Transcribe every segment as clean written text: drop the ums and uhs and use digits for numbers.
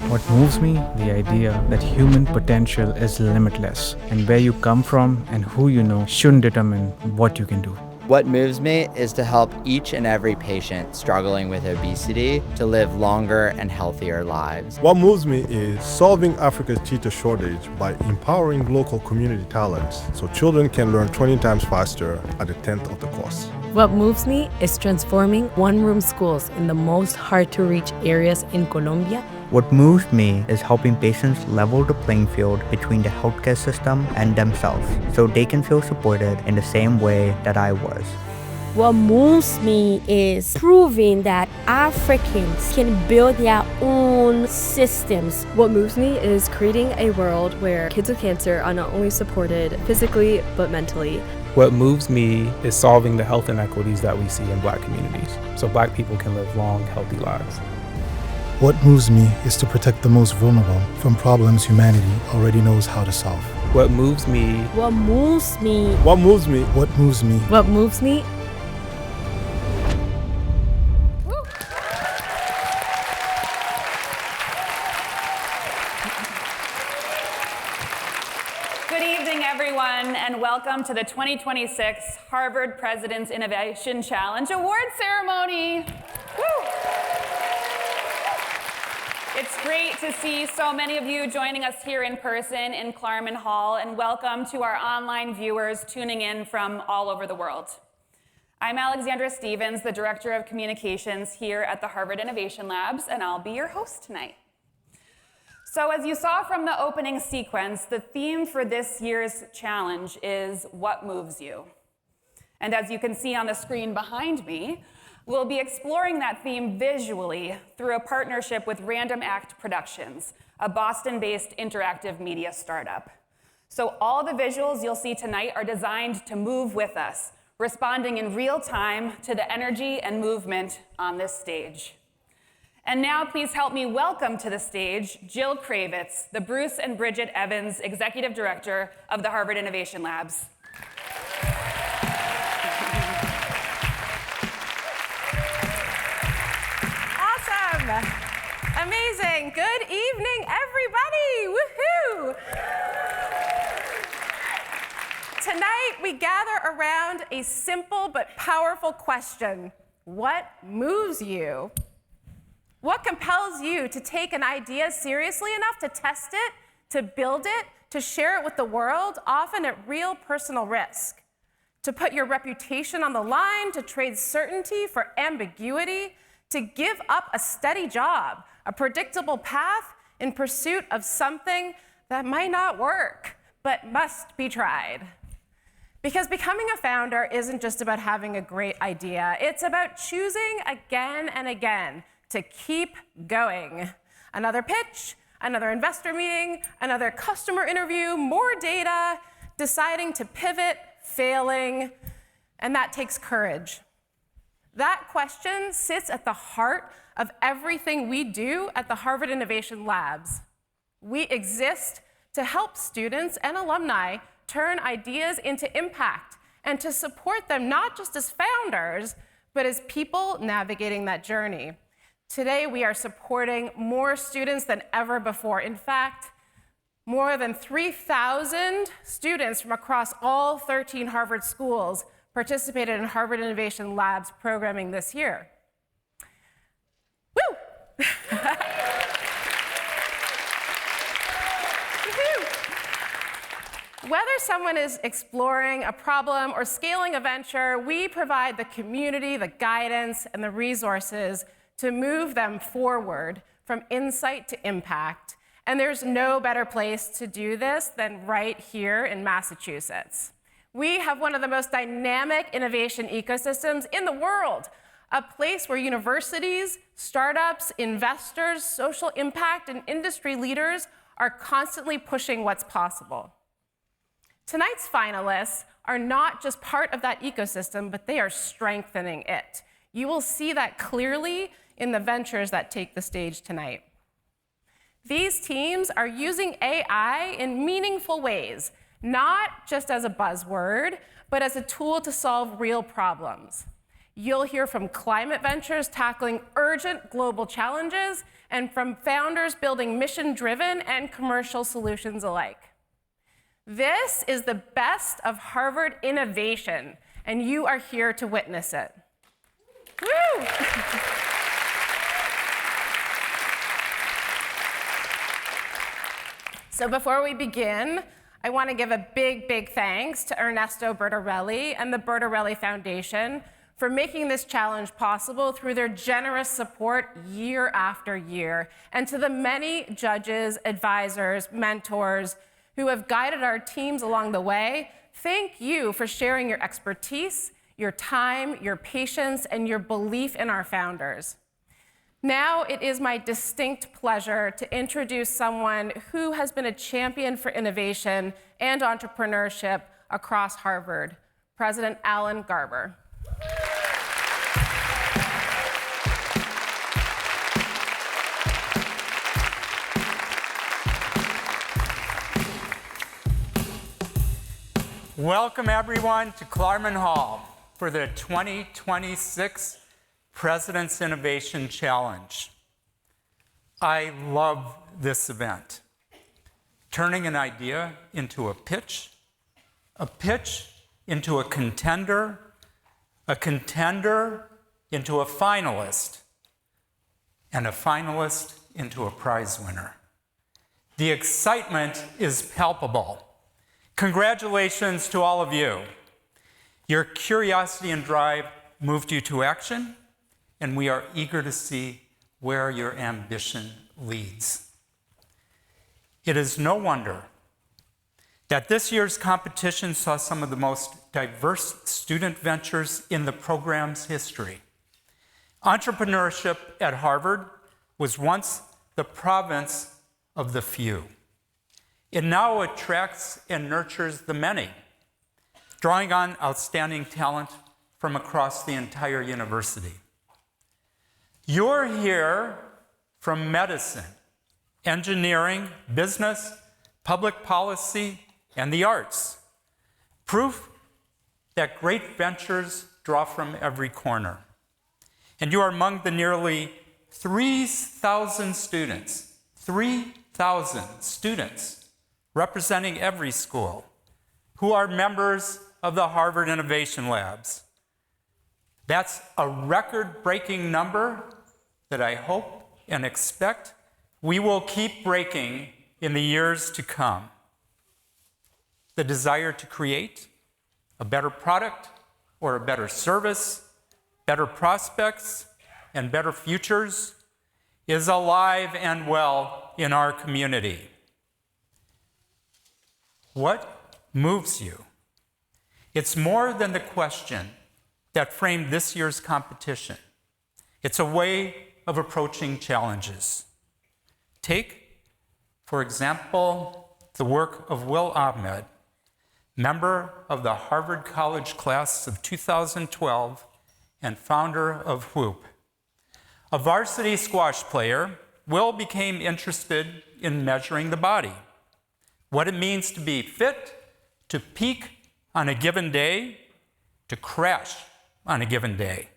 What moves me? The idea that human potential is limitless, and where you come from and who you know shouldn't determine what you can do. What moves me is to help each and every patient struggling with obesity to live longer and healthier lives. What moves me is solving Africa's teacher shortage by empowering local community talents so children can learn 20 times faster at a tenth of the cost. What moves me is transforming one-room schools in the most hard-to-reach areas in Colombia. What moves me is helping patients level the playing field between the healthcare system and themselves so they can feel supported in the same way that I was. What moves me is proving that Africans can build their own systems. What moves me is creating a world where kids with cancer are not only supported physically but mentally. What moves me is solving the health inequities that we see in Black communities so Black people can live long, healthy lives. What moves me is to protect the most vulnerable from problems humanity already knows how to solve. What moves me? What moves me? What moves me? What moves me? What moves me? Good evening, everyone, and welcome to the 2026 Harvard President's Innovation Challenge Award Ceremony. Woo! It's great to see so many of you joining us here in person in Klarman Hall, and welcome to our online viewers tuning in from all over the world. I'm Alexandra Stevens, the Director of Communications here at the Harvard Innovation Labs, and I'll be your host tonight. So as you saw from the opening sequence, the theme for this year's challenge is what moves you. And as you can see on the screen behind me, we'll be exploring that theme visually through a partnership with Random Act Productions, a Boston-based interactive media startup. So all the visuals you'll see tonight are designed to move with us, responding in real time to the energy and movement on this stage. And now please help me welcome to the stage Jill Kravitz, the Bruce and Bridget Evans Executive Director of the Harvard Innovation Labs. Amazing. Good evening, everybody. Woohoo! Tonight, we gather around a simple but powerful question. What moves you? What compels you to take an idea seriously enough to test it, to build it, to share it with the world, often at real personal risk? To put your reputation on the line, to trade certainty for ambiguity, to give up a steady job, a predictable path in pursuit of something that might not work, but must be tried. Because becoming a founder isn't just about having a great idea, it's about choosing again and again to keep going. Another pitch, another investor meeting, another customer interview, more data, deciding to pivot, failing, and that takes courage. That question sits at the heart of everything we do at the Harvard Innovation Labs. We exist to help students and alumni turn ideas into impact and to support them not just as founders, but as people navigating that journey. Today, we are supporting more students than ever before. In fact, more than 3,000 students from across all 13 Harvard schools participated in Harvard Innovation Labs programming this year. Woo! Whether someone is exploring a problem or scaling a venture, we provide the community, the guidance, and the resources to move them forward from insight to impact. And there's no better place to do this than right here in Massachusetts. We have one of the most dynamic innovation ecosystems in the world, a place where universities, startups, investors, social impact, and industry leaders are constantly pushing what's possible. Tonight's finalists are not just part of that ecosystem, but they are strengthening it. You will see that clearly in the ventures that take the stage tonight. These teams are using AI in meaningful ways, not just as a buzzword, but as a tool to solve real problems. You'll hear from climate ventures tackling urgent global challenges and from founders building mission-driven and commercial solutions alike. This is the best of Harvard innovation, and you are here to witness it. Woo! So before we begin, I want to give a big thanks to Ernesto Bertarelli and the Bertarelli Foundation for making this challenge possible through their generous support year after year, and to the many judges, advisors, mentors who have guided our teams along the way. Thank you for sharing your expertise, your time, your patience, and your belief in our founders. Now it is my distinct pleasure to introduce someone who has been a champion for innovation and entrepreneurship across Harvard, President Alan Garber. Welcome everyone to Klarman Hall for the 2026 President's Innovation Challenge. I love this event. Turning an idea into a pitch into a contender into a finalist, and a finalist into a prize winner. The excitement is palpable. Congratulations to all of you. Your curiosity and drive moved you to action, and we are eager to see where your ambition leads. It is no wonder that this year's competition saw some of the most diverse student ventures in the program's history. Entrepreneurship at Harvard was once the province of the few. It now attracts and nurtures the many, drawing on outstanding talent from across the entire university. You're here from medicine, engineering, business, public policy, and the arts. Proof that great ventures draw from every corner. And you are among the nearly 3,000 students, 3,000 students representing every school who are members of the Harvard Innovation Labs. That's a record-breaking number that I hope and expect we will keep breaking in the years to come. The desire to create a better product or a better service, better prospects, and better futures is alive and well in our community. What moves you? It's more than the question that framed this year's competition. It's a way of approaching challenges. Take, for example, the work of Will Ahmed, member of the Harvard College class of 2012 and founder of Whoop. A varsity squash player, Will became interested in measuring the body, what it means to be fit, to peak on a given day, to crash on a given day.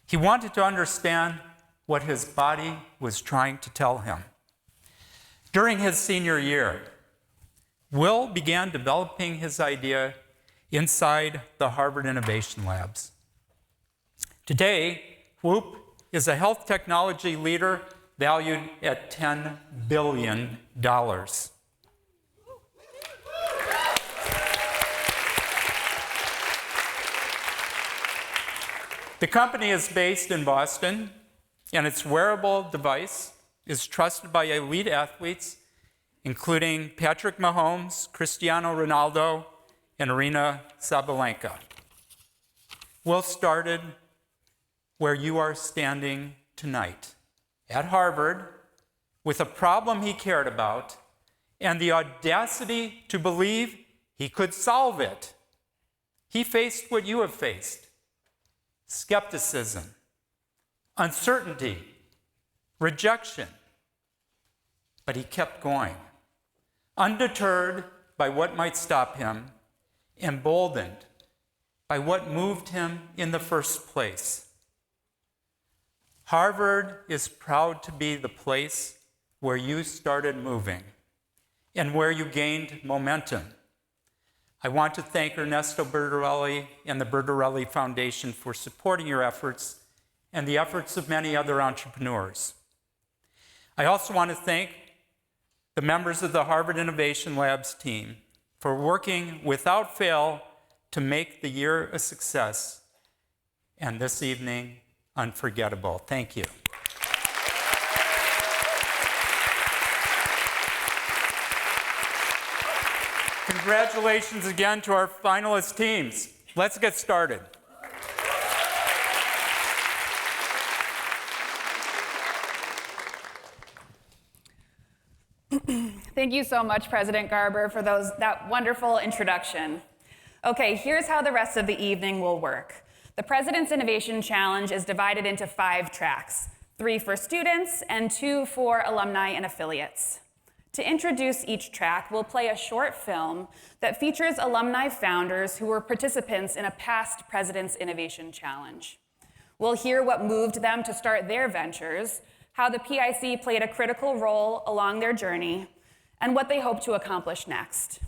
He wanted to understand what his body was trying to tell him. During his senior year, Will began developing his idea inside the Harvard Innovation Labs. Today, Whoop is a health technology leader valued at $10 billion. The company is based in Boston, and its wearable device is trusted by elite athletes, including Patrick Mahomes, Cristiano Ronaldo, and Aryna Sabalenka. Will started where you are standing tonight, at Harvard, with a problem he cared about and the audacity to believe he could solve it. He faced what you have faced: skepticism, uncertainty, rejection. But he kept going, undeterred by what might stop him, emboldened by what moved him in the first place. Harvard is proud to be the place where you started moving and where you gained momentum. I want to thank Ernesto Bertarelli and the Bertarelli Foundation for supporting your efforts and the efforts of many other entrepreneurs. I also want to thank the members of the Harvard Innovation Labs team for working without fail to make the year a success and this evening unforgettable. Thank you. Congratulations again to our finalist teams. Let's get started. Thank you so much, President Garber, for that wonderful introduction. Okay, here's how the rest of the evening will work. The President's Innovation Challenge is divided into 5 tracks, 3 for students and 2 for alumni and affiliates. To introduce each track, we'll play a short film that features alumni founders who were participants in a past President's Innovation Challenge. We'll hear what moved them to start their ventures, how the PIC played a critical role along their journey, and what they hope to accomplish next.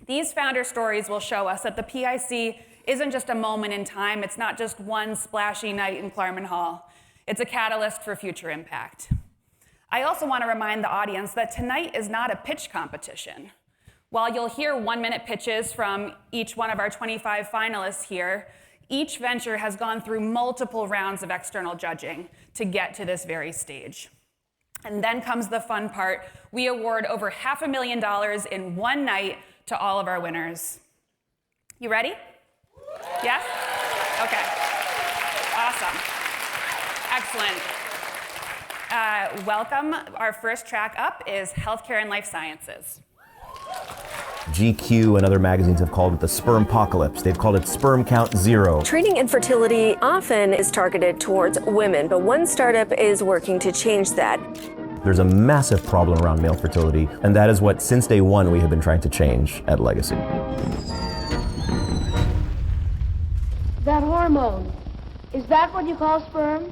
These founder stories will show us that the PIC isn't just a moment in time, it's not just one splashy night in Klarman Hall. It's a catalyst for future impact. I also want to remind the audience that tonight is not a pitch competition. While you'll hear 1-minute pitches from each one of our 25 finalists here, each venture has gone through multiple rounds of external judging to get to this very stage. And then comes the fun part. We award over $500,000 in one night to all of our winners. You ready? Yes? Okay. Awesome. Excellent. Welcome. Our first track up is Healthcare and Life Sciences. GQ and other magazines have called it the spermpocalypse. They've called it sperm count zero. Treating infertility often is targeted towards women, but one startup is working to change that. There's a massive problem around male fertility, and that is what, since day one, we have been trying to change at Legacy. That hormone, is that what you call sperm?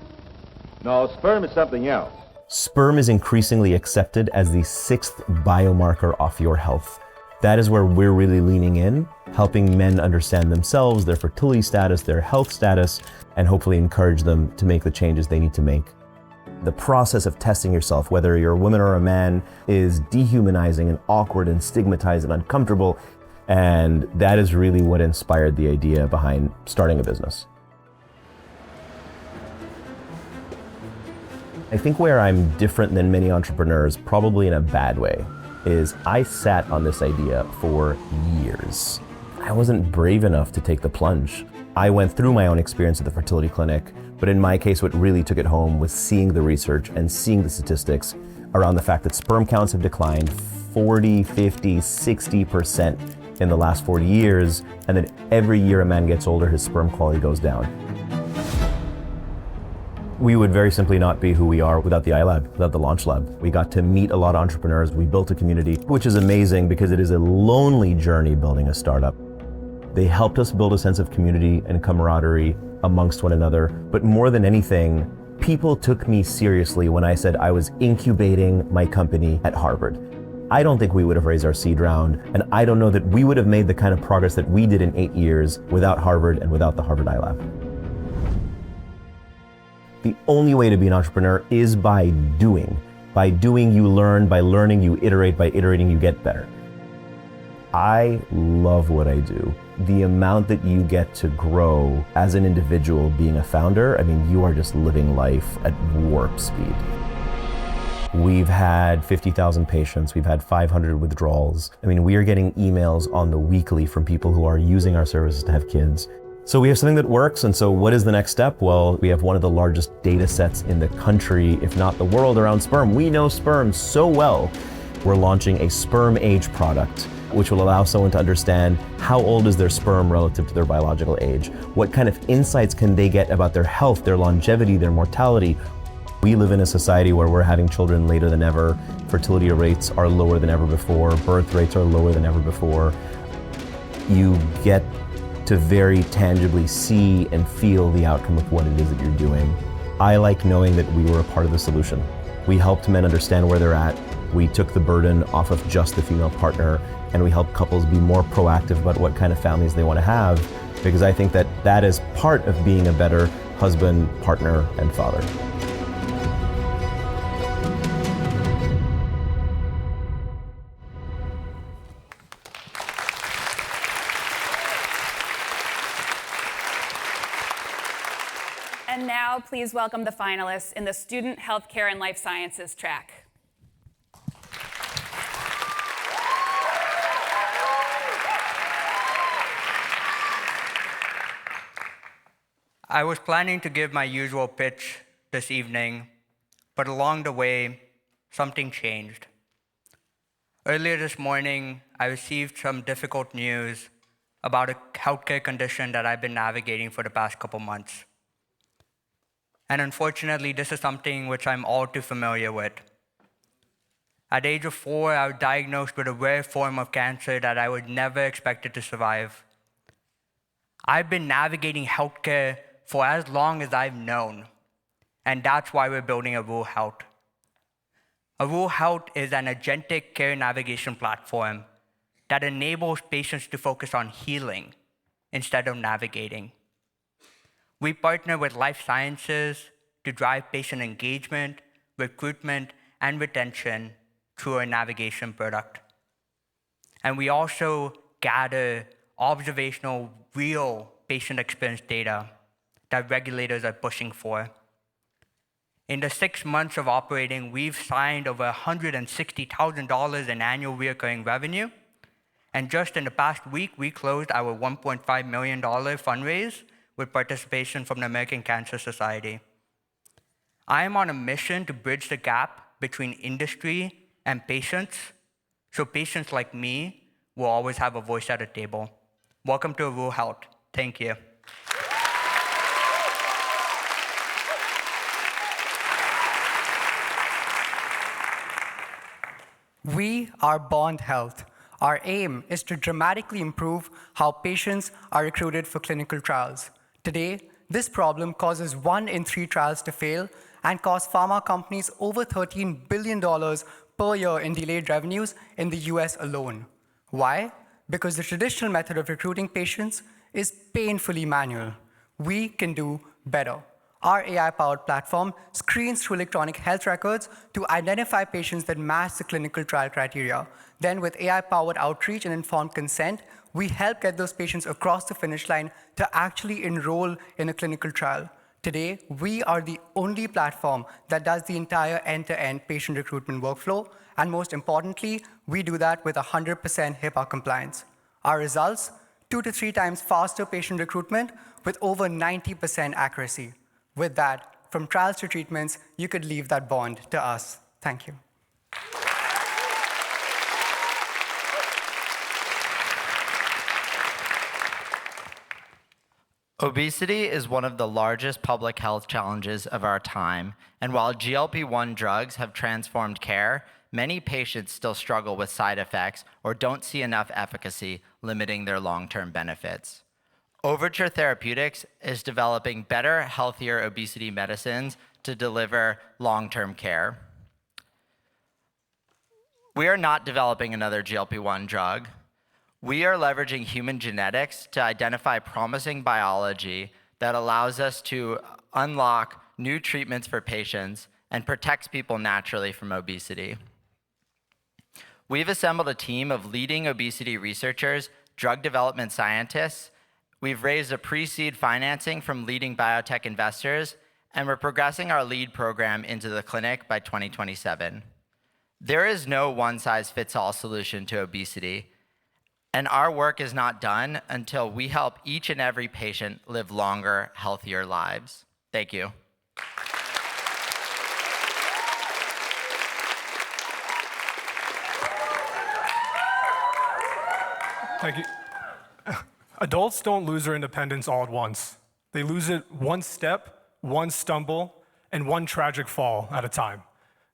No, sperm is something else. Sperm is increasingly accepted as the 6th biomarker of your health. That is where we're really leaning in, helping men understand themselves, their fertility status, their health status, and hopefully encourage them to make the changes they need to make. The process of testing yourself, whether you're a woman or a man, is dehumanizing and awkward and stigmatized and uncomfortable, and that is really what inspired the idea behind starting a business. I think where I'm different than many entrepreneurs, probably in a bad way, is I sat on this idea for years. I wasn't brave enough to take the plunge. I went through my own experience at the fertility clinic, but in my case, what really took it home was seeing the research and seeing the statistics around the fact that sperm counts have declined 40, 50, 60% in the last 40 years, and that every year a man gets older, his sperm quality goes down. We would very simply not be who we are without the iLab, without the Launch Lab. We got to meet a lot of entrepreneurs. We built a community, which is amazing because it is a lonely journey building a startup. They helped us build a sense of community and camaraderie amongst one another. But more than anything, people took me seriously when I said I was incubating my company at Harvard. I don't think we would have raised our seed round, and I don't know that we would have made the kind of progress that we did in 8 years without Harvard and without the Harvard iLab. The only way to be an entrepreneur is by doing. By doing, you learn. By learning, you iterate. By iterating, you get better. I love what I do. The amount that you get to grow as an individual being a founder, I mean, you are just living life at warp speed. We've had 50,000 patients. We've had 500 withdrawals. I mean, we are getting emails on the weekly from people who are using our services to have kids. So we have something that works, and so what is the next step? Well, we have one of the largest data sets in the country, if not the world, around sperm. We know sperm so well. We're launching a sperm age product, which will allow someone to understand how old is their sperm relative to their biological age. What kind of insights can they get about their health, their longevity, their mortality? We live in a society where we're having children later than ever. Fertility rates are lower than ever before. Birth rates are lower than ever before. You get to very tangibly see and feel the outcome of what it is that you're doing. I like knowing that we were a part of the solution. We helped men understand where they're at. We took the burden off of just the female partner, and we help couples be more proactive about what kind of families they want to have, because I think that that is part of being a better husband, partner, and father. And now, please welcome the finalists in the Student Healthcare and Life Sciences track. I was planning to give my usual pitch this evening, but along the way, something changed. Earlier this morning, I received some difficult news about a healthcare condition that I've been navigating for the past couple months. And unfortunately, this is something which I'm all too familiar with. At the age of 4, I was diagnosed with a rare form of cancer that I was never expected to survive. I've been navigating healthcare for as long as I've known, and that's why we're building Aru Health. Aru Health is an agentic care navigation platform that enables patients to focus on healing instead of navigating. We partner with life sciences to drive patient engagement, recruitment, and retention through our navigation product. And we also gather observational, real patient experience data that regulators are pushing for. In the 6 months of operating, we've signed over $160,000 in annual recurring revenue. And just in the past week, we closed our $1.5 million fundraise with participation from the American Cancer Society. I am on a mission to bridge the gap between industry and patients, so patients like me will always have a voice at the table. Welcome to Aru Health. Thank you. We are Bond Health. Our aim is to dramatically improve how patients are recruited for clinical trials. Today, this problem causes 1 in 3 trials to fail and costs pharma companies over $13 billion per year in delayed revenues in the US alone. Why? Because the traditional method of recruiting patients is painfully manual. We can do better. Our AI-powered platform screens through electronic health records to identify patients that match the clinical trial criteria. Then with AI-powered outreach and informed consent, we help get those patients across the finish line to actually enroll in a clinical trial. Today, we are the only platform that does the entire end-to-end patient recruitment workflow, and most importantly, we do that with 100% HIPAA compliance. Our results, 2 to 3 times faster patient recruitment with over 90% accuracy. With that, from trials to treatments, you could leave that bond to us. Thank you. Obesity is one of the largest public health challenges of our time, and while GLP-1 drugs have transformed care, many patients still struggle with side effects or don't see enough efficacy, limiting their long-term benefits. Overture Therapeutics is developing better, healthier obesity medicines to deliver long-term care. We are not developing another GLP-1 drug. We are leveraging human genetics to identify promising biology that allows us to unlock new treatments for patients and protects people naturally from obesity. We've assembled a team of leading obesity researchers, drug development scientists. We've raised a pre-seed financing from leading biotech investors, and we're progressing our lead program into the clinic by 2027. There is no one-size-fits-all solution to obesity, and our work is not done until we help each and every patient live longer, healthier lives. Thank you. Thank you. Adults don't lose their independence all at once. They lose it one step, one stumble, and one tragic fall at a time.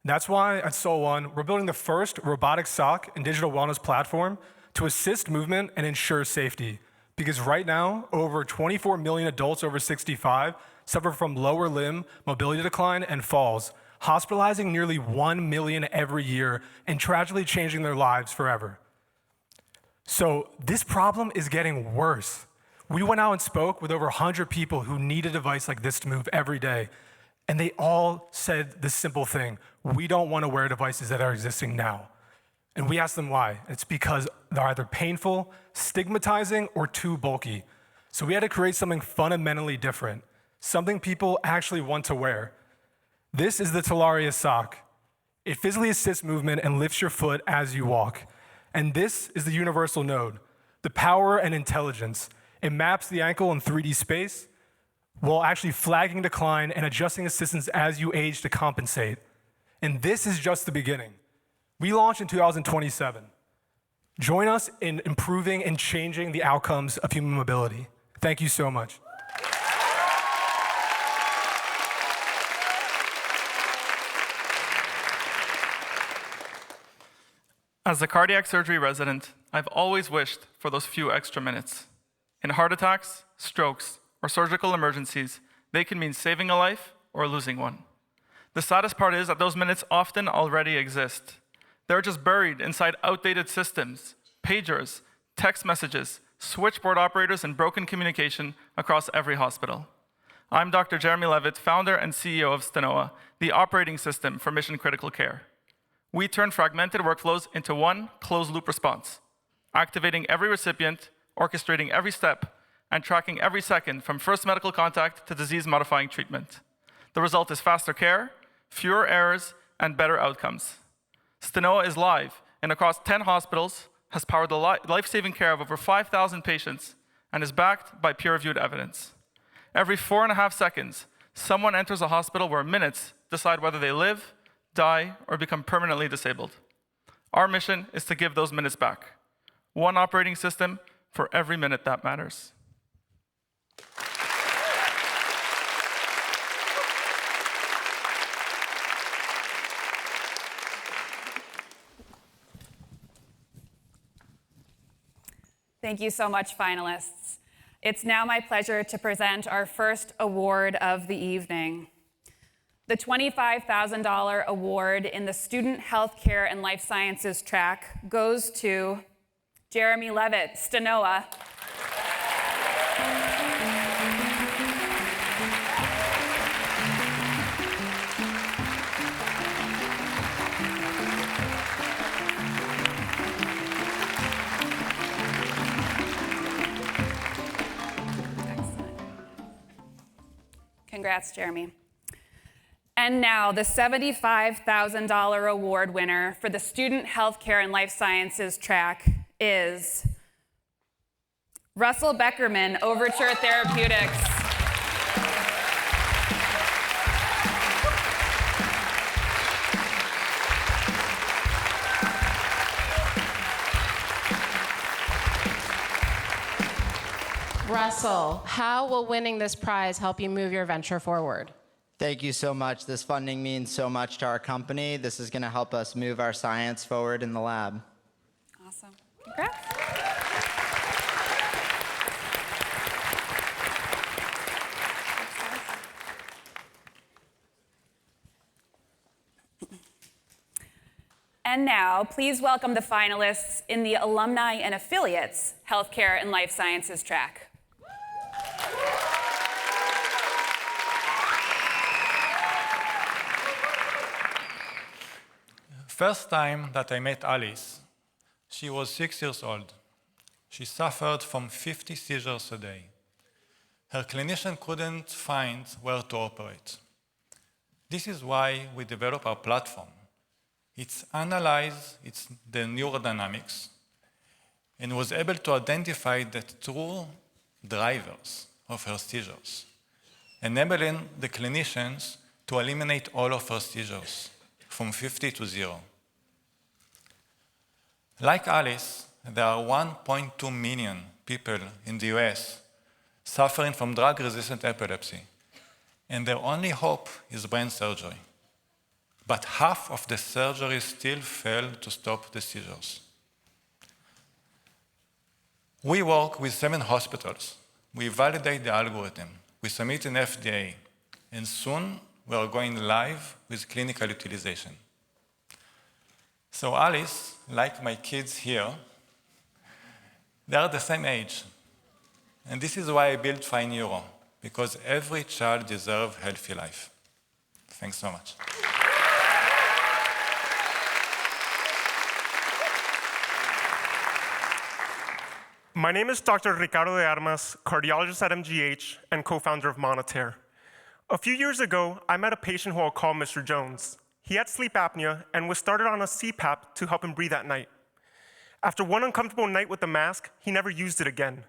That's why at SoulOne, we're building the first robotic sock and digital wellness platform to assist movement and ensure safety, Because right now, over 24 million adults over 65 suffer from lower limb mobility decline and falls, hospitalizing nearly 1 million every year and tragically changing their lives forever. So this problem is getting worse. We went out and spoke with over 100 people who need a device like this to move every day, and they all said this simple thing: we don't want to wear devices that are existing now. And we asked them why. It's because they're either painful, stigmatizing, or too bulky. So we had to create something fundamentally different, something people actually want to wear. This is the Talaria sock. It physically assists movement and lifts your foot as you walk. And this is the universal node, the power and intelligence. It maps the ankle in 3D space while actually flagging decline and adjusting assistance as you age to compensate. And this is just the beginning. We launched in 2027. Join us in improving and changing the outcomes of human mobility. Thank you so much. As a cardiac surgery resident, I've always wished for those few extra minutes. In heart attacks, strokes, or surgical emergencies, they can mean saving a life or losing one. The saddest part is that those minutes often already exist. They're just buried inside outdated systems, pagers, text messages, switchboard operators, and broken communication across every hospital. I'm Dr. Jeremy Levitt, founder and CEO of Stenoa, the operating system for mission-critical care. We turn fragmented workflows into one closed-loop response, activating every recipient, orchestrating every step, and tracking every second from first medical contact to disease-modifying treatment. The result is faster care, fewer errors, and better outcomes. Stenoa is live and across 10 hospitals, has powered the life-saving care of over 5,000 patients, and is backed by peer-reviewed evidence. Every 4.5 seconds, someone enters a hospital where minutes decide whether they live, die, or become permanently disabled. Our mission is to give those minutes back. One operating system for every minute that matters. Thank you so much, finalists. It's now my pleasure to present our first award of the evening. The $25,000 award in the Student Healthcare and Life Sciences track goes to Jeremy Levitt, Stenoa. Congrats, Jeremy. And now, the $75,000 award winner for the Student Healthcare and Life Sciences track is Russell Beckerman, Overture Therapeutics. Russell, how will winning this prize help you move your venture forward? Thank you so much. This funding means so much to our company. This is going to help us move our science forward in the lab. Awesome. Congrats. And now, please welcome the finalists in the Alumni and Affiliates Healthcare and Life Sciences track. First time that I met Alice, she was 6 years old. She suffered from 50 seizures a day. Her clinician couldn't find where to operate. This is why we developed our platform. It analyzed the neurodynamics and was able to identify the true drivers of her seizures, enabling the clinicians to eliminate all of her seizures from 50 to 0. Like Alice, there are 1.2 million people in the US suffering from drug-resistant epilepsy, and their only hope is brain surgery. But half of the surgeries still fail to stop the seizures. We work with 7 hospitals. We validate the algorithm. We submit an FDA. And soon, we are going live with clinical utilization. So Alice, like my kids here, they are the same age. And this is why I built Fine Neuro, because every child deserves a healthy life. Thanks so much. My name is Dr. Ricardo de Armas, cardiologist at MGH and co-founder of Monetaire. A few years ago, I met a patient who I'll call Mr. Jones. He had sleep apnea and was started on a CPAP to help him breathe at night. After one uncomfortable night with the mask, he never used it again.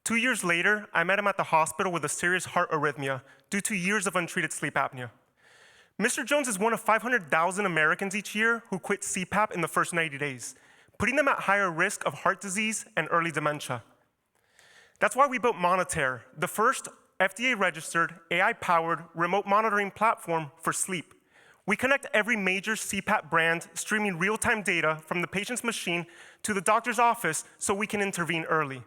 2 years later, I met him at the hospital with a serious heart arrhythmia due to years of untreated sleep apnea. Mr. Jones is one of 500,000 Americans each year who quit CPAP in the first 90 days, putting them at higher risk of heart disease and early dementia. That's why we built Monetaire, the first FDA-registered, AI-powered remote monitoring platform for sleep. We connect every major CPAP brand, streaming real-time data from the patient's machine to the doctor's office so we can intervene early.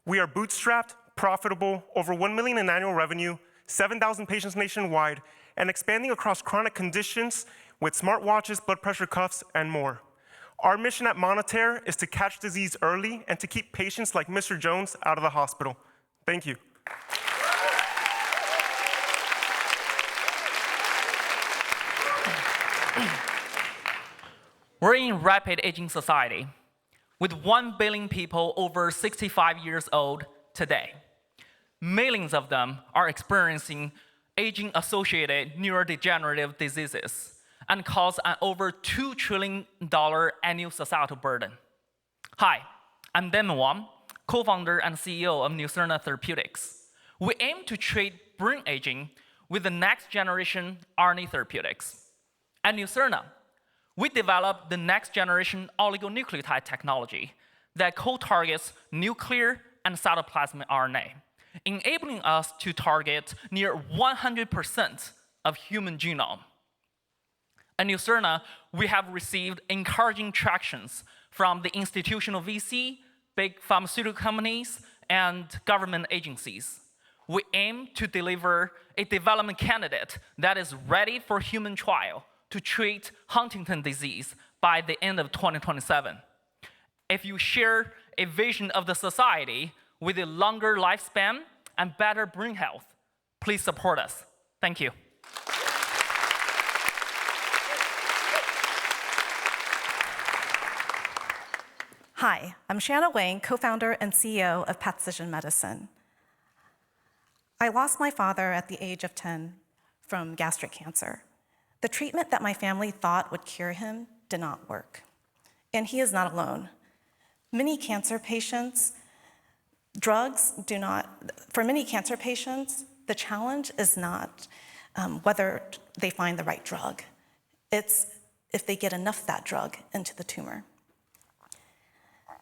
We are bootstrapped, profitable, over $1 million in annual revenue, 7,000 patients nationwide, and expanding across chronic conditions with smartwatches, blood pressure cuffs, and more. Our mission at Monetaire is to catch disease early and to keep patients like Mr. Jones out of the hospital. Thank you. We're in a rapid aging society, with 1 billion people over 65 years old today. Millions of them are experiencing aging-associated neurodegenerative diseases and cause an over $2 trillion annual societal burden. Hi, I'm Ben Wang, co-founder and CEO of Nucerna Therapeutics. We aim to treat brain aging with the next generation RNA therapeutics. At Nucerna, we developed the next generation oligonucleotide technology that co-targets nuclear and cytoplasmic RNA, enabling us to target near 100% of human genome. At Nucerna, we have received encouraging tractions from the institutional VC, big pharmaceutical companies, and government agencies. We aim to deliver a development candidate that is ready for human trial to treat Huntington's disease by the end of 2027. If you share a vision of the society with a longer lifespan and better brain health, please support us. Thank you. Hi, I'm Shanna Wang, co-founder and CEO of Precision Medicine. I lost my father at the age of 10 from gastric cancer. The treatment that my family thought would cure him did not work. And he is not alone. Many cancer patients, for many cancer patients, the challenge is not whether they find the right drug. It's if they get enough of that drug into the tumor.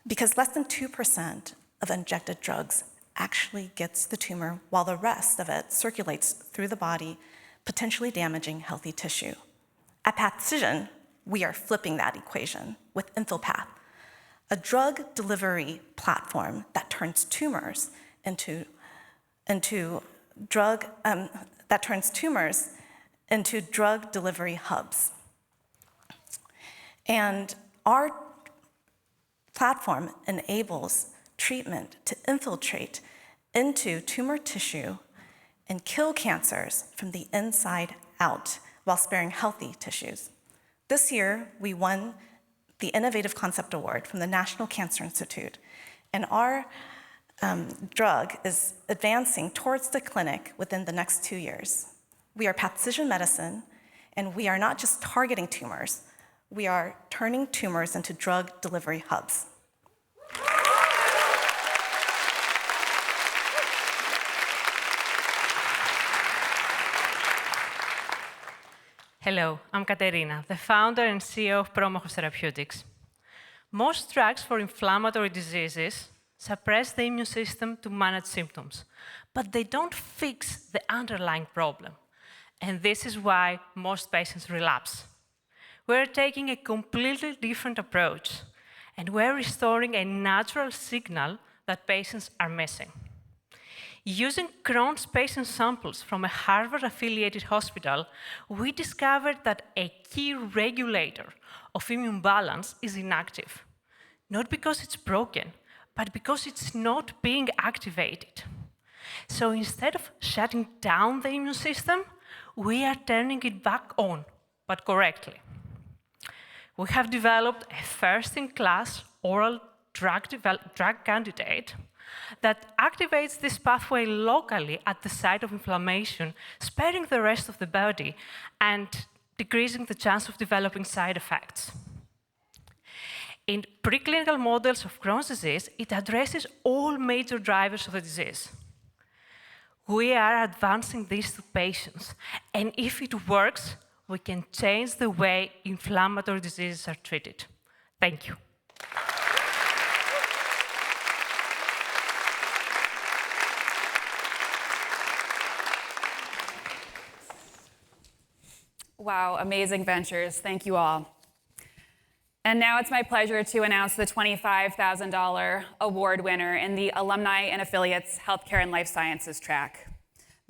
Because less than 2% of injected drugs actually gets the tumor, while the rest of it circulates through the body, potentially damaging healthy tissue. At Precision, we are flipping that equation with InfoPath, a drug delivery platform that turns tumors into drug delivery hubs. And our platform enables treatment to infiltrate into tumor tissue and kill cancers from the inside out while sparing healthy tissues. This year, we won the Innovative Concept Award from the National Cancer Institute, and our drug is advancing towards the clinic within the next 2 years. We are Precision Medicine, and we are not just targeting tumors, we are turning tumors into drug delivery hubs. Hello, I'm Katerina, the founder and CEO of Promachos Therapeutics. Most drugs for inflammatory diseases suppress the immune system to manage symptoms, but they don't fix the underlying problem. And this is why most patients relapse. We're taking a completely different approach, and we're restoring a natural signal that patients are missing. Using Crohn's patient samples from a Harvard-affiliated hospital, we discovered that a key regulator of immune balance is inactive, not because it's broken, but because it's not being activated. So instead of shutting down the immune system, we are turning it back on, but correctly. We have developed a first-in-class oral drug candidate that activates this pathway locally at the site of inflammation, sparing the rest of the body and decreasing the chance of developing side effects. In preclinical models of Crohn's disease, it addresses all major drivers of the disease. We are advancing this to patients, and if it works, we can change the way inflammatory diseases are treated. Thank you. Wow, amazing ventures. Thank you all. And now it's my pleasure to announce the $25,000 award winner in the Alumni and Affiliates Healthcare and Life Sciences track.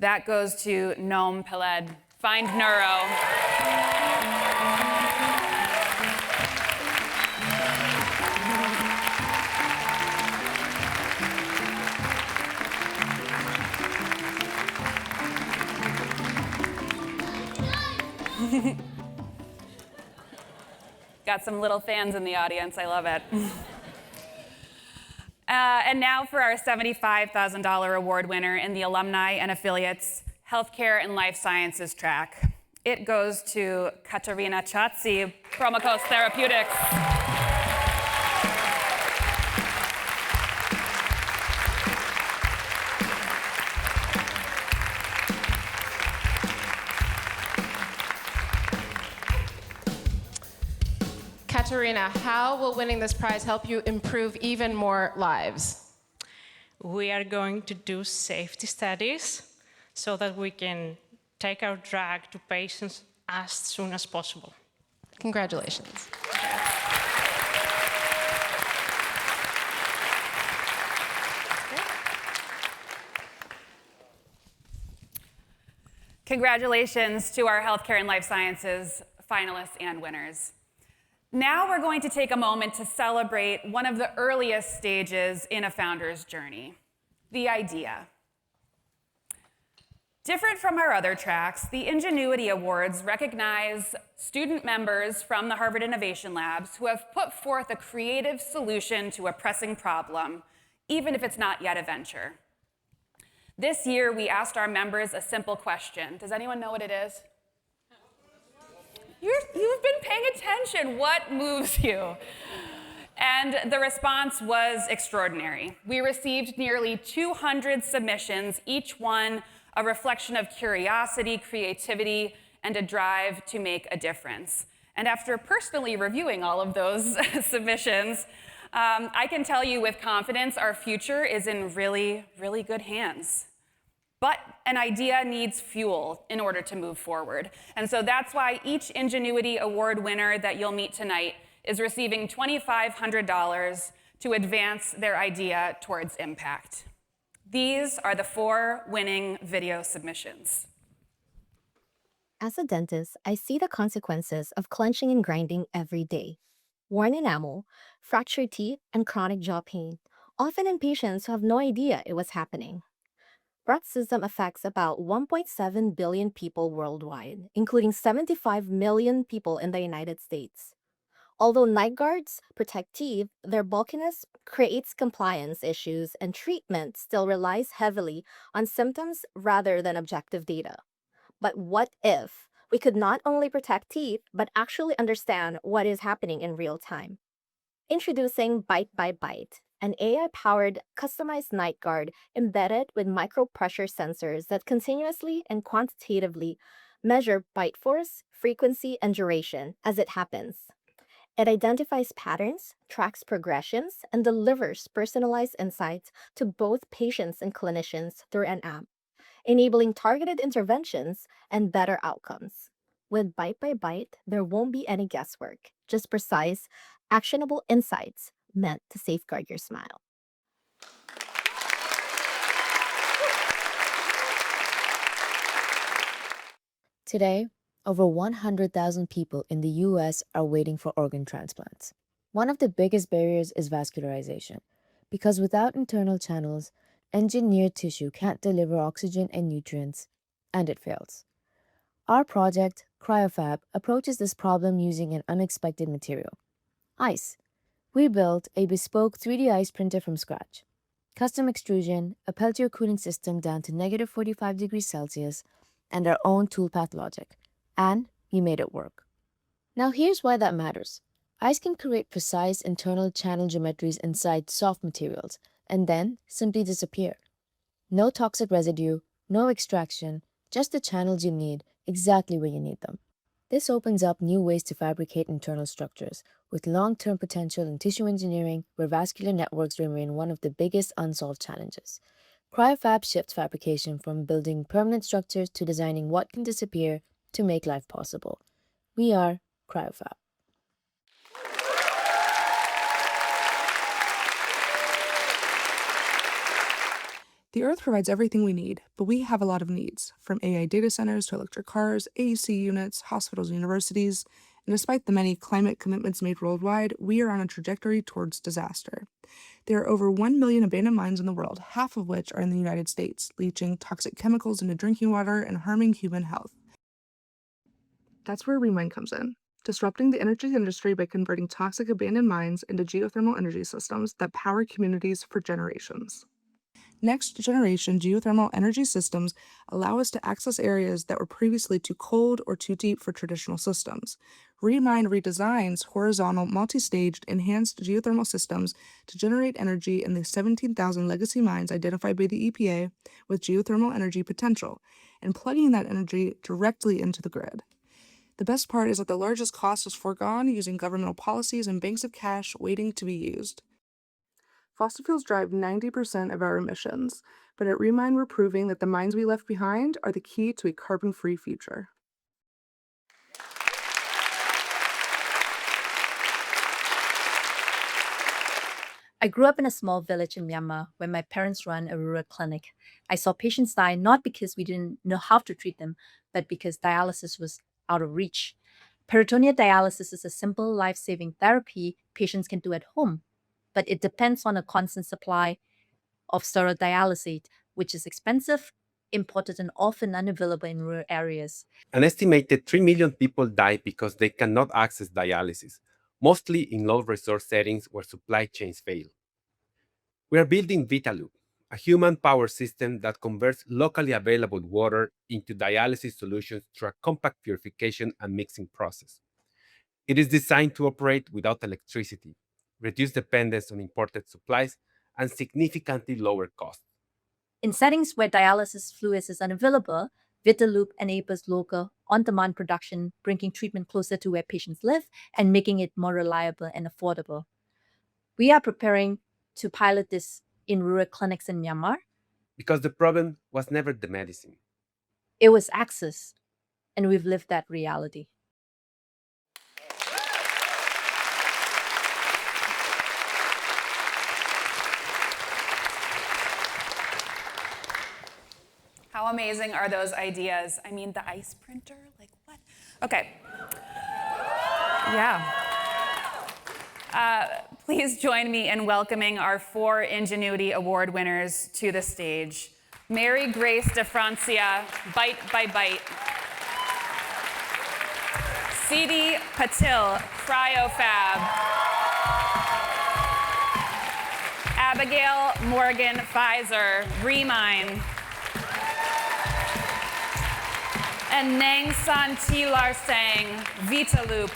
That goes to Noam Peled. Find Neuro. Got some little fans in the audience. I love it. And now for our $75,000 award winner in the Alumni and Affiliates Healthcare and Life Sciences track. It goes to Katerina Chatsi, Promocos Therapeutics. Katerina, how will winning this prize help you improve even more lives? We are going to do safety studies so that we can take our drug to patients as soon as possible. Congratulations. Congratulations to our Healthcare and Life Sciences finalists and winners. Now we're going to take a moment to celebrate one of the earliest stages in a founder's journey, the idea. Different from our other tracks, the Ingenuity Awards recognize student members from the Harvard Innovation Labs who have put forth a creative solution to a pressing problem, even if it's not yet a venture. This year, we asked our members a simple question. Does anyone know what it is? You've been paying attention. What moves you? And the response was extraordinary. We received nearly 200 submissions, each one a reflection of curiosity, creativity, and a drive to make a difference. And after personally reviewing all of those submissions, I can tell you with confidence our future is in really, really good hands. But an idea needs fuel in order to move forward. And so that's why each Ingenuity Award winner that you'll meet tonight is receiving $2,500 to advance their idea towards impact. These are the 4 winning video submissions. As a dentist, I see the consequences of clenching and grinding every day. Worn enamel, fractured teeth, and chronic jaw pain, often in patients who have no idea it was happening. Bruxism affects about 1.7 billion people worldwide, including 75 million people in the United States. Although night guards protect teeth, their bulkiness creates compliance issues, and treatment still relies heavily on symptoms rather than objective data. But what if we could not only protect teeth, but actually understand what is happening in real time? Introducing Bite by Bite, an AI-powered customized night guard embedded with micro-pressure sensors that continuously and quantitatively measure bite force, frequency, and duration as it happens. It identifies patterns, tracks progressions, and delivers personalized insights to both patients and clinicians through an app, enabling targeted interventions and better outcomes. With Bite by Bite, there won't be any guesswork, just precise, actionable insights meant to safeguard your smile. Today, over 100,000 people in the US are waiting for organ transplants. One of the biggest barriers is vascularization, because without internal channels, engineered tissue can't deliver oxygen and nutrients, and it fails. Our project, CryoFab, approaches this problem using an unexpected material, ice. We built a bespoke 3D ice printer from scratch. Custom extrusion, a Peltier cooling system down to negative 45 degrees Celsius, and our own toolpath logic. And we made it work. Now here's why that matters. Ice can create precise internal channel geometries inside soft materials, and then simply disappear. No toxic residue, no extraction, just the channels you need, exactly where you need them. This opens up new ways to fabricate internal structures, with long-term potential in tissue engineering, where vascular networks remain one of the biggest unsolved challenges. CryoFab shifts fabrication from building permanent structures to designing what can disappear to make life possible. We are CryoFab. The Earth provides everything we need, but we have a lot of needs, from AI data centers to electric cars, AEC units, hospitals, and universities. And despite the many climate commitments made worldwide, we are on a trajectory towards disaster. There are over 1 million abandoned mines in the world, half of which are in the United States, leaching toxic chemicals into drinking water and harming human health. That's where Remine comes in, disrupting the energy industry by converting toxic abandoned mines into geothermal energy systems that power communities for generations. Next-generation geothermal energy systems allow us to access areas that were previously too cold or too deep for traditional systems. Remine redesigns horizontal, multi-staged, enhanced geothermal systems to generate energy in the 17,000 legacy mines identified by the EPA with geothermal energy potential, and plugging that energy directly into the grid. The best part is that the largest cost was foregone using governmental policies and banks of cash waiting to be used. Fossil fuels drive 90% of our emissions, but at Remine we're proving that the mines we left behind are the key to a carbon-free future. I grew up in a small village in Myanmar where my parents ran a rural clinic. I saw patients die not because we didn't know how to treat them, but because dialysis was out of reach. Peritoneal dialysis is a simple life-saving therapy patients can do at home, but it depends on a constant supply of sterile dialysate, which is expensive, imported, and often unavailable in rural areas. An estimated 3 million people die because they cannot access dialysis, mostly in low-resource settings where supply chains fail. We are building Vitaloop, a human-powered system that converts locally available water into dialysis solutions through a compact purification and mixing process. It is designed to operate without electricity, reduce dependence on imported supplies, and significantly lower costs. In settings where dialysis fluids is unavailable, Vitaloop enables local, on-demand production, bringing treatment closer to where patients live and making it more reliable and affordable. We are preparing to pilot this in rural clinics in Myanmar. Because the problem was never the medicine. It was access, and we've lived that reality. How amazing are those ideas? I mean, the ice printer, like what? Okay. Yeah. Please join me in welcoming our 4 Ingenuity Award winners to the stage. Mary Grace DeFrancia, Bite by Bite. C.D. Patil, CryoFab. Abigail Morgan Pfizer, Remine. And Nang San Tilar Sang, Vitaloop.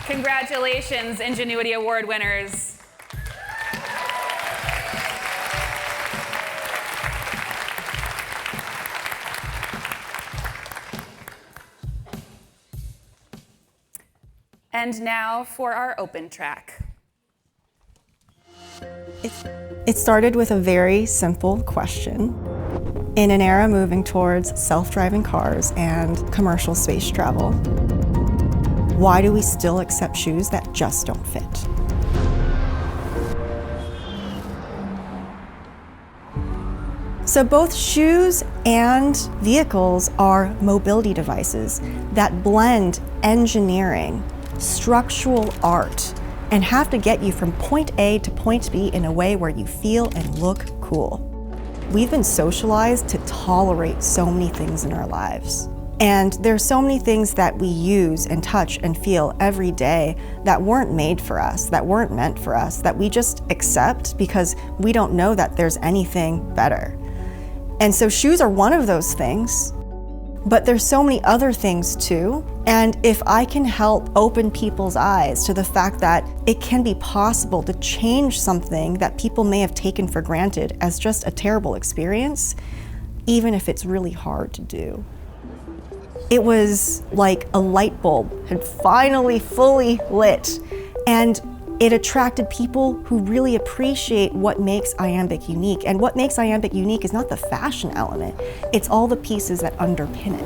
Congratulations, Ingenuity Award winners. And now for our open track. It started with a very simple question. In an era moving towards self-driving cars and commercial space travel, why do we still accept shoes that just don't fit? So both shoes and vehicles are mobility devices that blend engineering, structural art, and have to get you from point A to point B in a way where you feel and look cool. We've been socialized to tolerate so many things in our lives. And there's so many things that we use and touch and feel every day that weren't made for us, that weren't meant for us, that we just accept because we don't know that there's anything better. And so shoes are one of those things, but there's so many other things too. And if I can help open people's eyes to the fact that it can be possible to change something that people may have taken for granted as just a terrible experience, even if it's really hard to do. It was like a light bulb had finally fully lit, and it attracted people who really appreciate what makes Iambic unique. And what makes Iambic unique is not the fashion element, it's all the pieces that underpin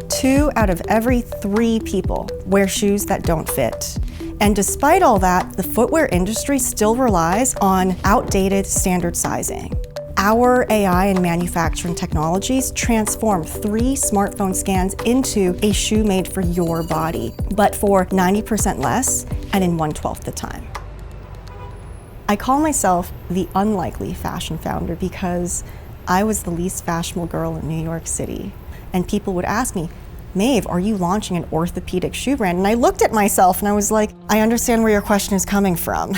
it. 2 out of every 3 people wear shoes that don't fit. And despite all that, the footwear industry still relies on outdated standard sizing. Our AI and manufacturing technologies transform 3 smartphone scans into a shoe made for your body, but for 90% less and in 1/12 the time. I call myself the unlikely fashion founder because I was the least fashionable girl in New York City. And people would ask me, Maeve, are you launching an orthopedic shoe brand? And I looked at myself and I was like, I understand where your question is coming from.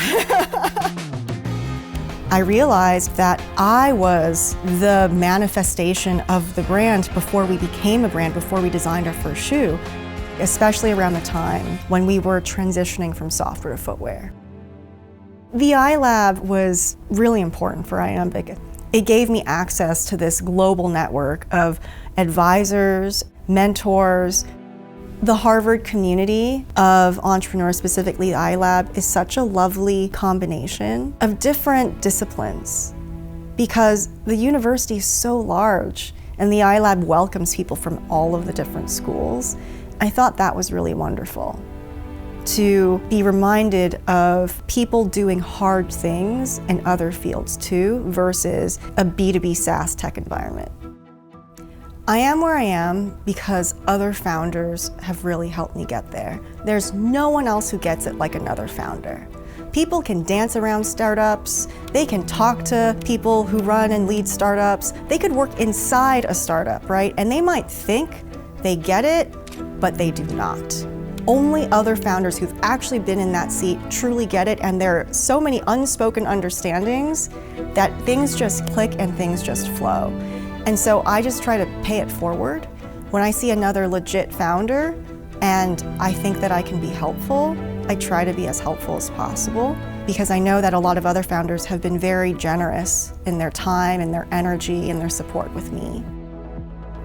I realized that I was the manifestation of the brand before we became a brand, before we designed our first shoe, especially around the time when we were transitioning from software to footwear. The iLab was really important for Iambic. It gave me access to this global network of advisors, mentors. The Harvard community of entrepreneurs, specifically iLab, is such a lovely combination of different disciplines because the university is so large and the iLab welcomes people from all of the different schools. I thought that was really wonderful to be reminded of people doing hard things in other fields too versus a B2B SaaS tech environment. I am where I am because other founders have really helped me get there. There's no one else who gets it like another founder. People can dance around startups, they can talk to people who run and lead startups, they could work inside a startup, right? And they might think they get it, but they do not. Only other founders who've actually been in that seat truly get it, and there are so many unspoken understandings that things just click and things just flow. And so I just try to pay it forward. When I see another legit founder and I think that I can be helpful, I try to be as helpful as possible because I know that a lot of other founders have been very generous in their time and their energy and their support with me.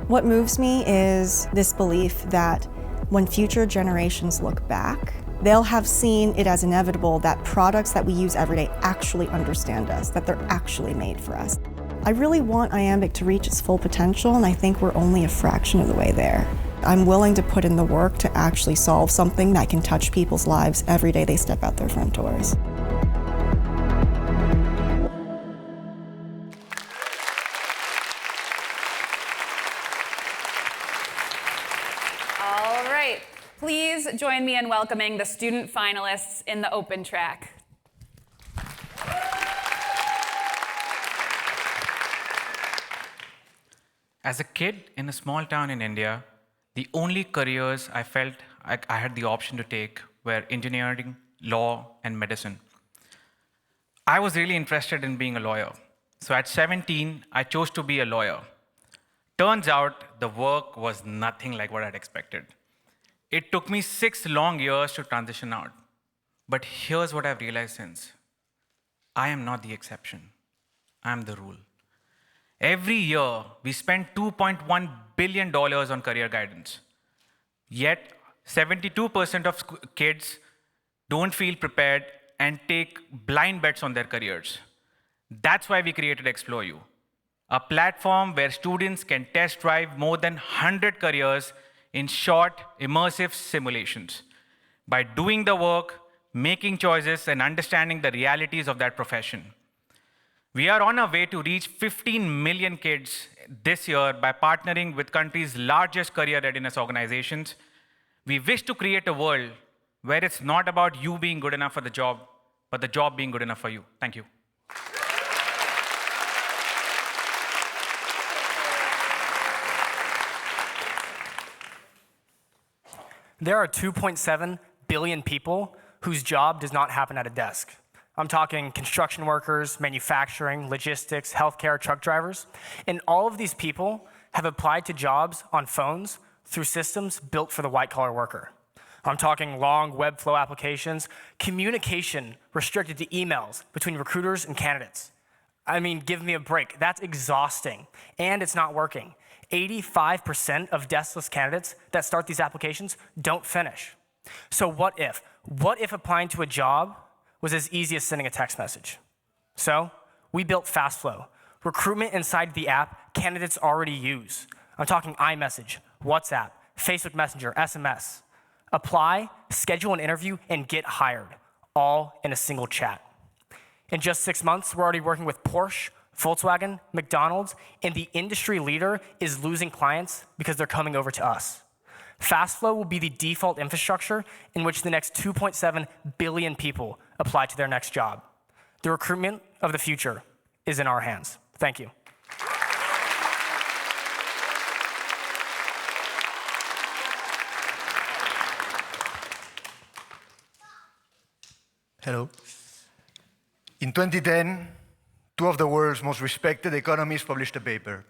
What moves me is this belief that when future generations look back, they'll have seen it as inevitable that products that we use every day actually understand us, that they're actually made for us. I really want Iambic to reach its full potential, and I think we're only a fraction of the way there. I'm willing to put in the work to actually solve something that can touch people's lives every day they step out their front doors. All right, please join me in welcoming the student finalists in the open track. As a kid in a small town in India, the only careers I felt I had the option to take were engineering, law, and medicine. I was really interested in being a lawyer. So at 17, I chose to be a lawyer. Turns out the work was nothing like what I'd expected. It took me 6 long years to transition out. But here's what I've realized since. I am not the exception. I'm the rule. Every year, we spend $2.1 billion on career guidance. Yet, 72% of kids don't feel prepared and take blind bets on their careers. That's why we created Explore You, a platform where students can test drive more than 100 careers in short, immersive simulations. By doing the work, making choices, and understanding the realities of that profession. We are on our way to reach 15 million kids this year by partnering with country's largest career readiness organizations. We wish to create a world where it's not about you being good enough for the job, but the job being good enough for you. Thank you. There are 2.7 billion people whose job does not happen at a desk. I'm talking construction workers, manufacturing, logistics, healthcare, truck drivers. And all of these people have applied to jobs on phones through systems built for the white-collar worker. I'm talking long web flow applications, communication restricted to emails between recruiters and candidates. I mean, give me a break. That's exhausting, and it's not working. 85% of deskless candidates that start these applications don't finish. So what if? What if applying to a job was as easy as sending a text message? So we built FastFlow, recruitment inside the app candidates already use. I'm talking iMessage, WhatsApp, Facebook Messenger, SMS. Apply, schedule an interview, and get hired, all in a single chat. In just 6 months, we're already working with Porsche, Volkswagen, McDonald's, and the industry leader is losing clients because they're coming over to us. FastFlow will be the default infrastructure in which the next 2.7 billion people apply to their next job. The recruitment of the future is in our hands. Thank you. Hello. In 2010, two of the world's most respected economists published a paper.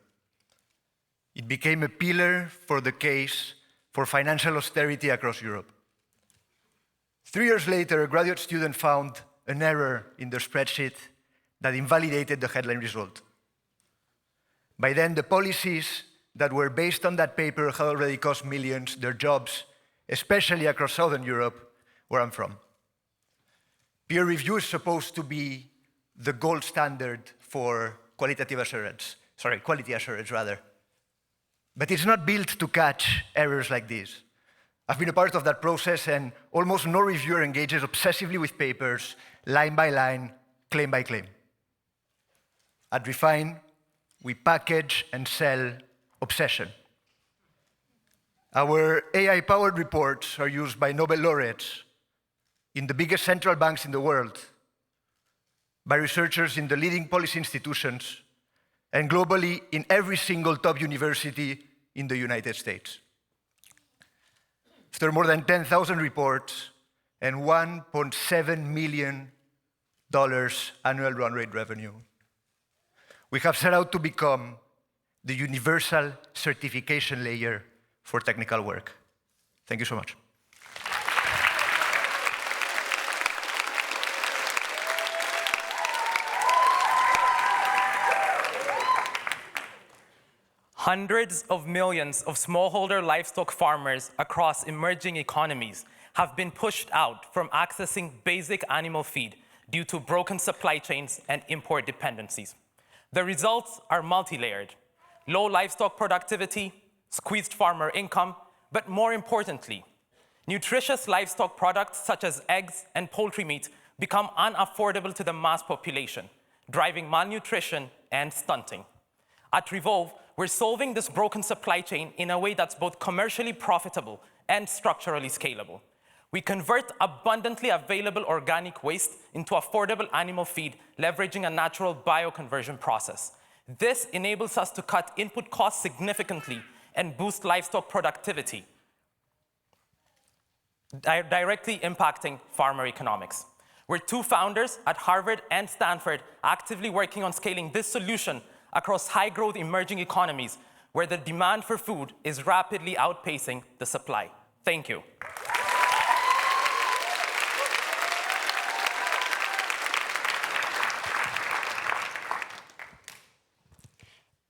It became a pillar for the case for financial austerity across Europe. 3 years later, a graduate student found an error in their spreadsheet that invalidated the headline result. By then, the policies that were based on that paper had already cost millions their jobs, especially across Southern Europe, where I'm from. Peer review is supposed to be the gold standard for quality assurance rather. But it's not built to catch errors like this. I've been a part of that process, and almost no reviewer engages obsessively with papers, line by line, claim by claim. At Refine, we package and sell obsession. Our AI-powered reports are used by Nobel laureates in the biggest central banks in the world, by researchers in the leading policy institutions, and globally in every single top university in the United States. After more than 10,000 reports and $1.7 million annual run rate revenue, we have set out to become the universal certification layer for technical work. Thank you so much. Hundreds of millions of smallholder livestock farmers across emerging economies have been pushed out from accessing basic animal feed due to broken supply chains and import dependencies. The results are multi-layered: low livestock productivity, squeezed farmer income, but more importantly, nutritious livestock products such as eggs and poultry meat become unaffordable to the mass population, driving malnutrition and stunting. At Revolve, we're solving this broken supply chain in a way that's both commercially profitable and structurally scalable. We convert abundantly available organic waste into affordable animal feed, leveraging a natural bioconversion process. This enables us to cut input costs significantly and boost livestock productivity, directly impacting farmer economics. We're two founders at Harvard and Stanford actively working on scaling this solution across high-growth emerging economies where the demand for food is rapidly outpacing the supply. Thank you.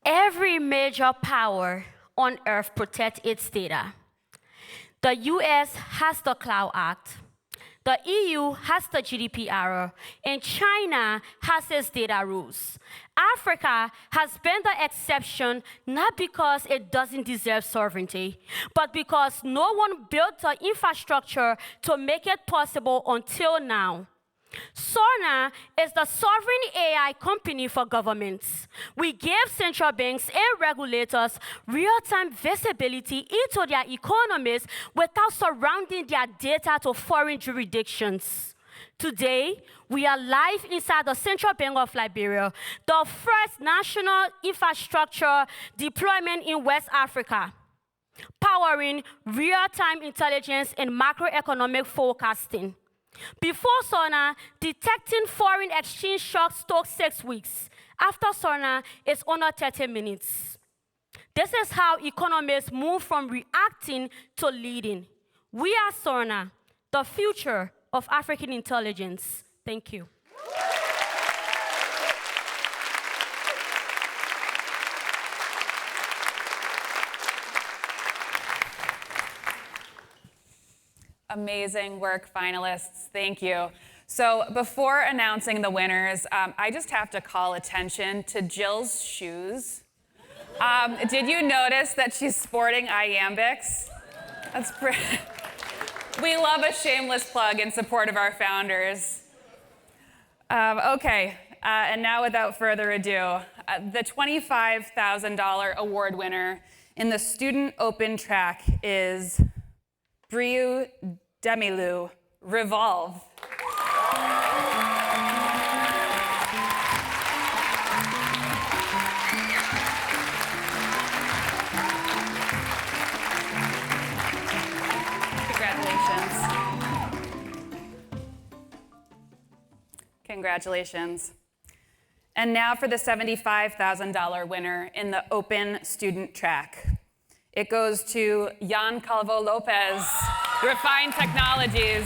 Every major power on earth protects its data. The US has the Cloud Act. The EU has the GDPR, and China has its data rules. Africa has been the exception not because it doesn't deserve sovereignty, but because no one built the infrastructure to make it possible until now. Sorna is the sovereign AI company for governments. We give central banks and regulators real-time visibility into their economies without surrounding their data to foreign jurisdictions. Today, we are live inside the Central Bank of Liberia, the first national infrastructure deployment in West Africa, powering real-time intelligence and macroeconomic forecasting. Before Sorna, detecting foreign exchange shocks took 6 weeks. After Sorna, it's under 30 minutes. This is how economists move from reacting to leading. We are Sorna, the future of African intelligence. Thank you. Amazing work, finalists. Thank you. So before announcing the winners, I just have to call attention to Jill's shoes. Did you notice that she's sporting iambics? That's pretty. We love a shameless plug in support of our founders. Okay, and now without further ado, the $25,000 award winner in the student open track is Briu Demilu, Revolve. Congratulations. And now for the $75,000 winner in the open student track. It goes to Jan Calvo Lopez, Refined Technologies.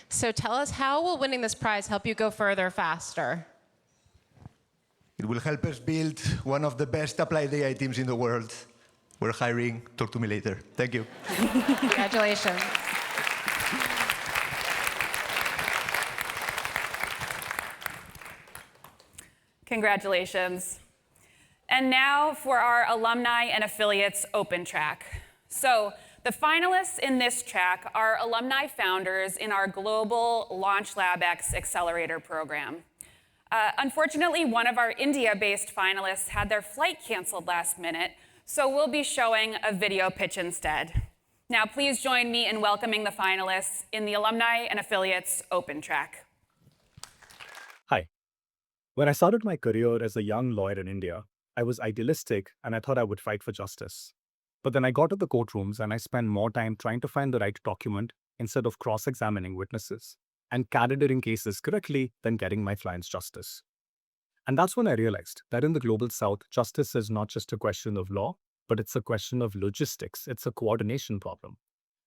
So tell us, how will winning this prize help you go further faster? It will help us build one of the best applied AI teams in the world. We're hiring. Talk to me later. Thank you. Congratulations. Congratulations. And now for our alumni and affiliates open track. So the finalists in this track are alumni founders in our global Launch Lab X Accelerator program. Unfortunately, one of our India-based finalists had their flight canceled last minute, so we'll be showing a video pitch instead. Now, please join me in welcoming the finalists in the Alumni and Affiliates Open Track. Hi. When I started my career as a young lawyer in India, I was idealistic and I thought I would fight for justice. But then I got to the courtrooms and I spent more time trying to find the right document instead of cross-examining witnesses and calibrating cases correctly than getting my clients justice. And that's when I realized that in the global south, justice is not just a question of law, but it's a question of logistics. It's a coordination problem.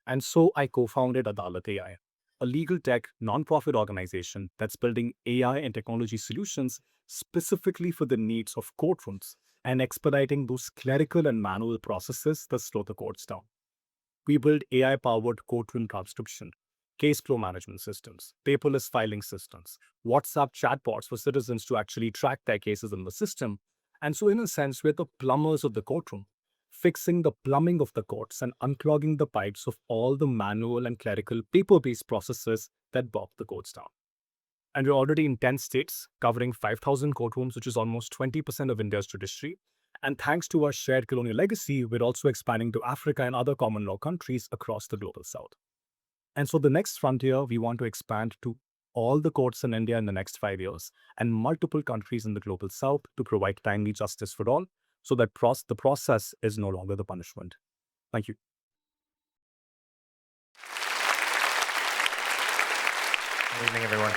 And so I co-founded Adalat AI, a legal tech nonprofit organization that's building AI and technology solutions specifically for the needs of courtrooms and expediting those clerical and manual processes that slow the courts down. We build AI-powered courtroom transcription, case flow management systems, paperless filing systems, WhatsApp chatbots for citizens to actually track their cases in the system. And so in a sense, we're the plumbers of the courtroom, fixing the plumbing of the courts and unclogging the pipes of all the manual and clerical paper-based processes that bog the courts down. And we're already in 10 states, covering 5,000 courtrooms, which is almost 20% of India's judiciary. And thanks to our shared colonial legacy, we're also expanding to Africa and other common law countries across the global south. And so the next frontier, we want to expand to all the courts in India in the next 5 years and multiple countries in the global south to provide timely justice for all so that the process is no longer the punishment. Thank you. Good evening, everyone.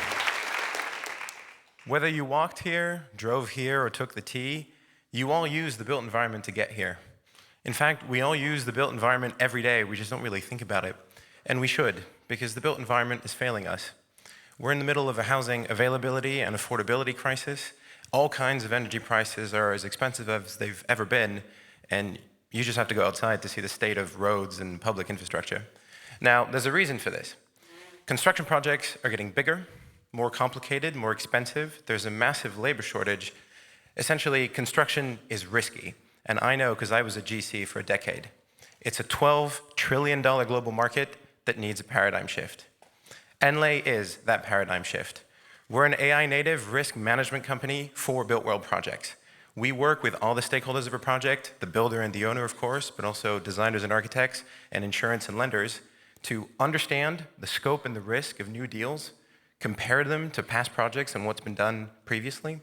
Whether you walked here, drove here, or took the T, you all use the built environment to get here. In fact, we all use the built environment every day. We just don't really think about it. And we should, because the built environment is failing us. We're in the middle of a housing availability and affordability crisis. All kinds of energy prices are as expensive as they've ever been, and you just have to go outside to see the state of roads and public infrastructure. Now, there's a reason for this. Construction projects are getting bigger, more complicated, more expensive. There's a massive labor shortage. Essentially, construction is risky. And I know because I was a GC for a decade. It's a $12 trillion global market that needs a paradigm shift. Enlay is that paradigm shift. We're an AI native risk management company for built world projects. We work with all the stakeholders of a project, the builder and the owner, of course, but also designers and architects and insurance and lenders to understand the scope and the risk of new deals, compare them to past projects and what's been done previously,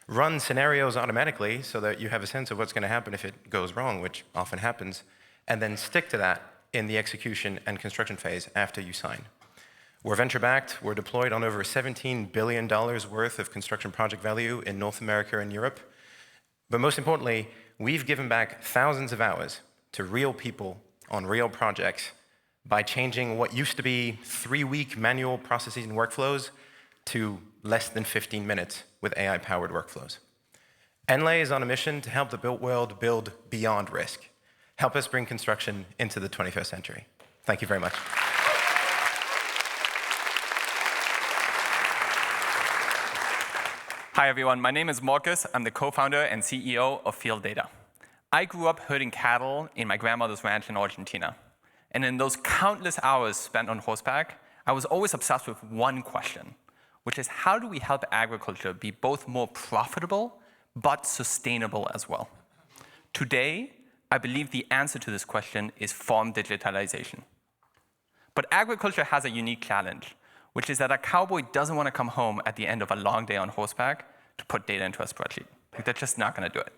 run scenarios automatically so that you have a sense of what's going to happen if it goes wrong, which often happens, and then stick to that in the execution and construction phase after you sign. We're venture-backed. We're deployed on over $17 billion worth of construction project value in North America and Europe. But most importantly, we've given back thousands of hours to real people on real projects by changing what used to be 3-week manual processes and workflows to less than 15 minutes with AI-powered workflows. Enlay is on a mission to help the built world build beyond risk. Help us bring construction into the 21st century. Thank you very much. Hi, everyone. My name is Marcus. I'm the co-founder and CEO of Field Data. I grew up herding cattle in my grandmother's ranch in Argentina. And in those countless hours spent on horseback, I was always obsessed with one question, which is how do we help agriculture be both more profitable but sustainable as well? Today, I believe the answer to this question is farm digitalization. But agriculture has a unique challenge, which is that a cowboy doesn't want to come home at the end of a long day on horseback to put data into a spreadsheet. Like, they're just not going to do it.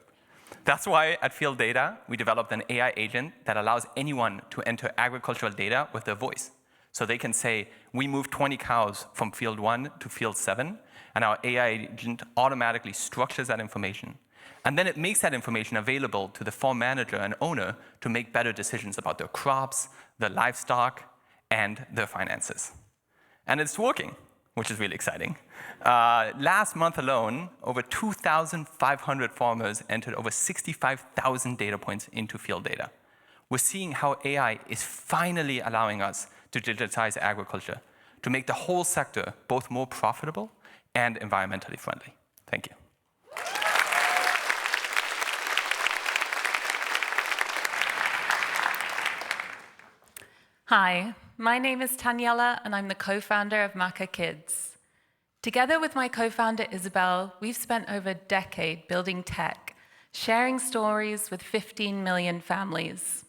That's why at Field Data, we developed an AI agent that allows anyone to enter agricultural data with their voice. So they can say, we moved 20 cows from field 1 to field 7, and our AI agent automatically structures that information. And then it makes that information available to the farm manager and owner to make better decisions about their crops, their livestock, and their finances. And it's working, which is really exciting. Last month alone, over 2,500 farmers entered over 65,000 data points into Field Data. We're seeing how AI is finally allowing us to digitize agriculture, to make the whole sector both more profitable and environmentally friendly. Thank you. Hi, my name is Taniela, and I'm the co-founder of Maca Kids. Together with my co-founder Isabel, we've spent over a decade building tech, sharing stories with 15 million families.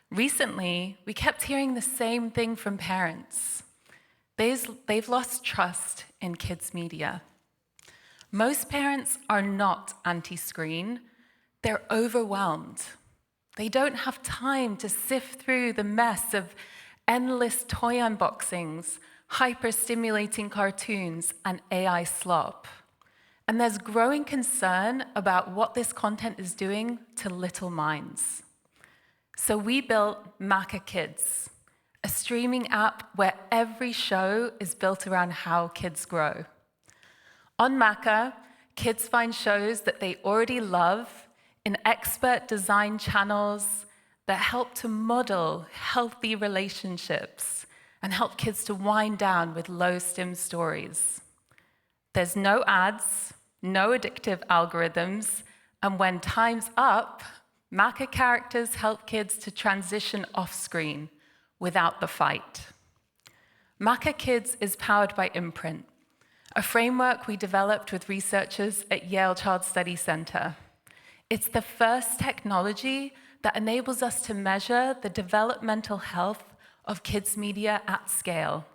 Recently, we kept hearing the same thing from parents. They've lost trust in kids' media. Most parents are not anti-screen, they're overwhelmed. They don't have time to sift through the mess of endless toy unboxings, hyper-stimulating cartoons, and AI slop. And there's growing concern about what this content is doing to little minds. So we built Maca Kids, a streaming app where every show is built around how kids grow. On Maca, kids find shows that they already love in expert design channels that help to model healthy relationships and help kids to wind down with low-stim stories. There's no ads, no addictive algorithms, and when time's up, Maca characters help kids to transition off-screen without the fight. Maca Kids is powered by Imprint, a framework we developed with researchers at Yale Child Study Center. It's the first technology that enables us to measure the developmental health of kids' media at scale,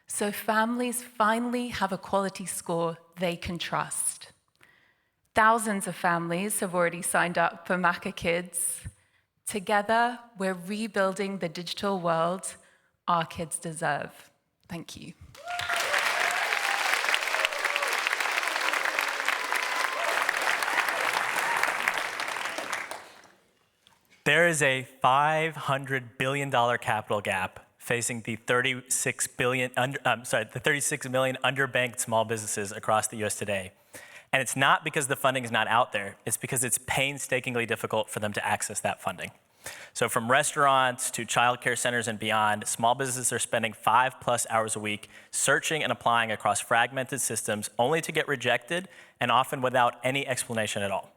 so families finally have a quality score they can trust. Thousands of families have already signed up for Maca Kids. Together, we're rebuilding the digital world our kids deserve. Thank you. There is a $500 billion capital gap facing the 36 million underbanked small businesses across the US today. And it's not because the funding is not out there, it's because it's painstakingly difficult for them to access that funding. So from restaurants to childcare centers and beyond, small businesses are spending 5+ hours a week searching and applying across fragmented systems only to get rejected and often without any explanation at all.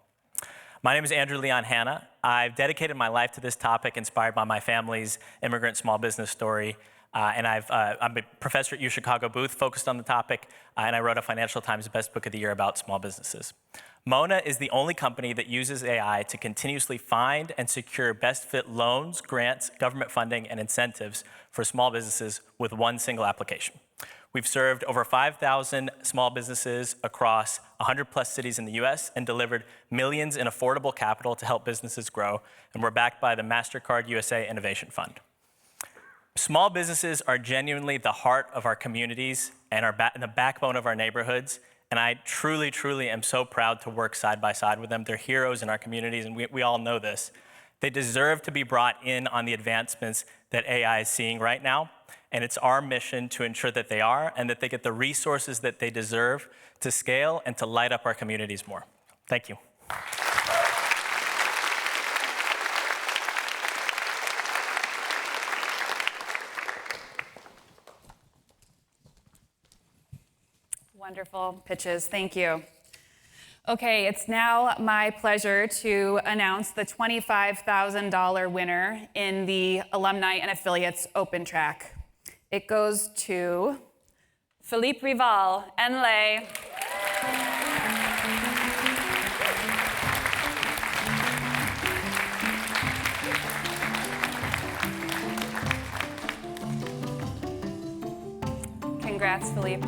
My name is Andrew Leon Hanna. I've dedicated my life to this topic inspired by my family's immigrant small business story. I'm a professor at UChicago Booth focused on the topic, and I wrote a Financial Times Best Book of the Year about small businesses. Mona is the only company that uses AI to continuously find and secure best fit loans, grants, government funding, and incentives for small businesses with one single application. We've served over 5,000 small businesses across 100+ cities in the US and delivered millions in affordable capital to help businesses grow, and we're backed by the MasterCard USA Innovation Fund. Small businesses are genuinely the heart of our communities and the backbone of our neighborhoods, and I truly, truly am so proud to work side by side with them. They're heroes in our communities, and we all know this. They deserve to be brought in on the advancements that AI is seeing right now, and it's our mission to ensure that they are and that they get the resources that they deserve to scale and to light up our communities more. Thank you. Wonderful pitches, thank you. Okay, it's now my pleasure to announce the $25,000 winner in the Alumni and Affiliates Open Track. It goes to Philippe Rival, NLA. Congrats, Philippe.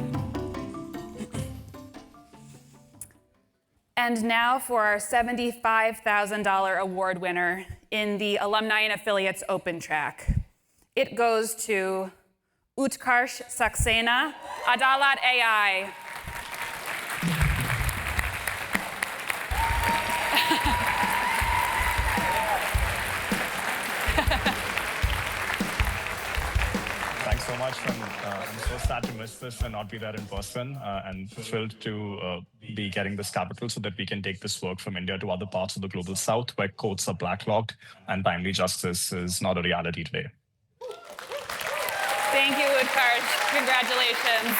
And now for our $75,000 award winner in the Alumni and Affiliates Open Track. It goes to Utkarsh Saxena, Adalat AI. Thanks so much. I'm so sad to miss this and not be there in person, and thrilled to be getting this capital so that we can take this work from India to other parts of the global south where courts are blacklogged and timely justice is not a reality today. Thank you, Utkarsh. Congratulations.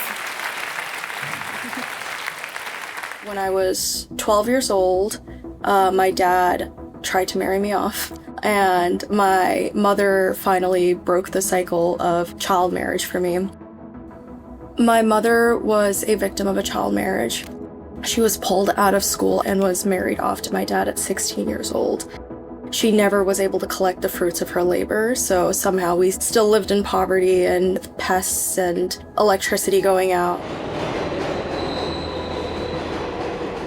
When I was 12 years old, my dad tried to marry me off. And my mother finally broke the cycle of child marriage for me. My mother was a victim of a child marriage. She was pulled out of school and was married off to my dad at 16 years old. She never was able to collect the fruits of her labor, so somehow we still lived in poverty and pests and electricity going out.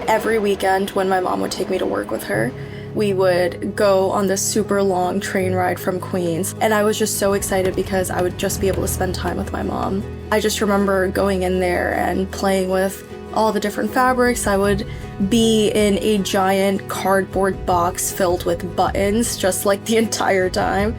Every weekend when my mom would take me to work with her, we would go on this super long train ride from Queens, and I was just so excited because I would just be able to spend time with my mom. I just remember going in there and playing with all the different fabrics. I would be in a giant cardboard box filled with buttons just like the entire time.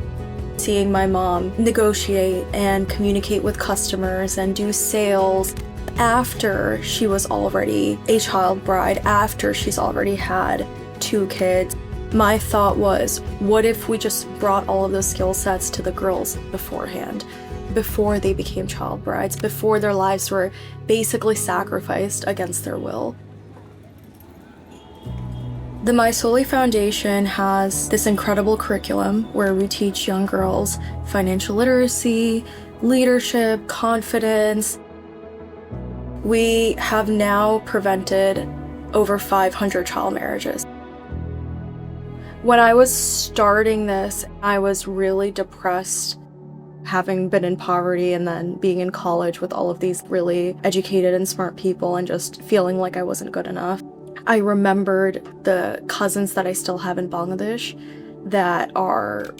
Seeing my mom negotiate and communicate with customers and do sales after she was already a child bride, after she's already had 2 kids. My thought was, what if we just brought all of those skill sets to the girls beforehand, before they became child brides, before their lives were basically sacrificed against their will? The Mysoli Foundation has this incredible curriculum where we teach young girls financial literacy, leadership, confidence. We have now prevented over 500 child marriages. When I was starting this, I was really depressed, having been in poverty and then being in college with all of these really educated and smart people and just feeling like I wasn't good enough. I remembered the cousins that I still have in Bangladesh that are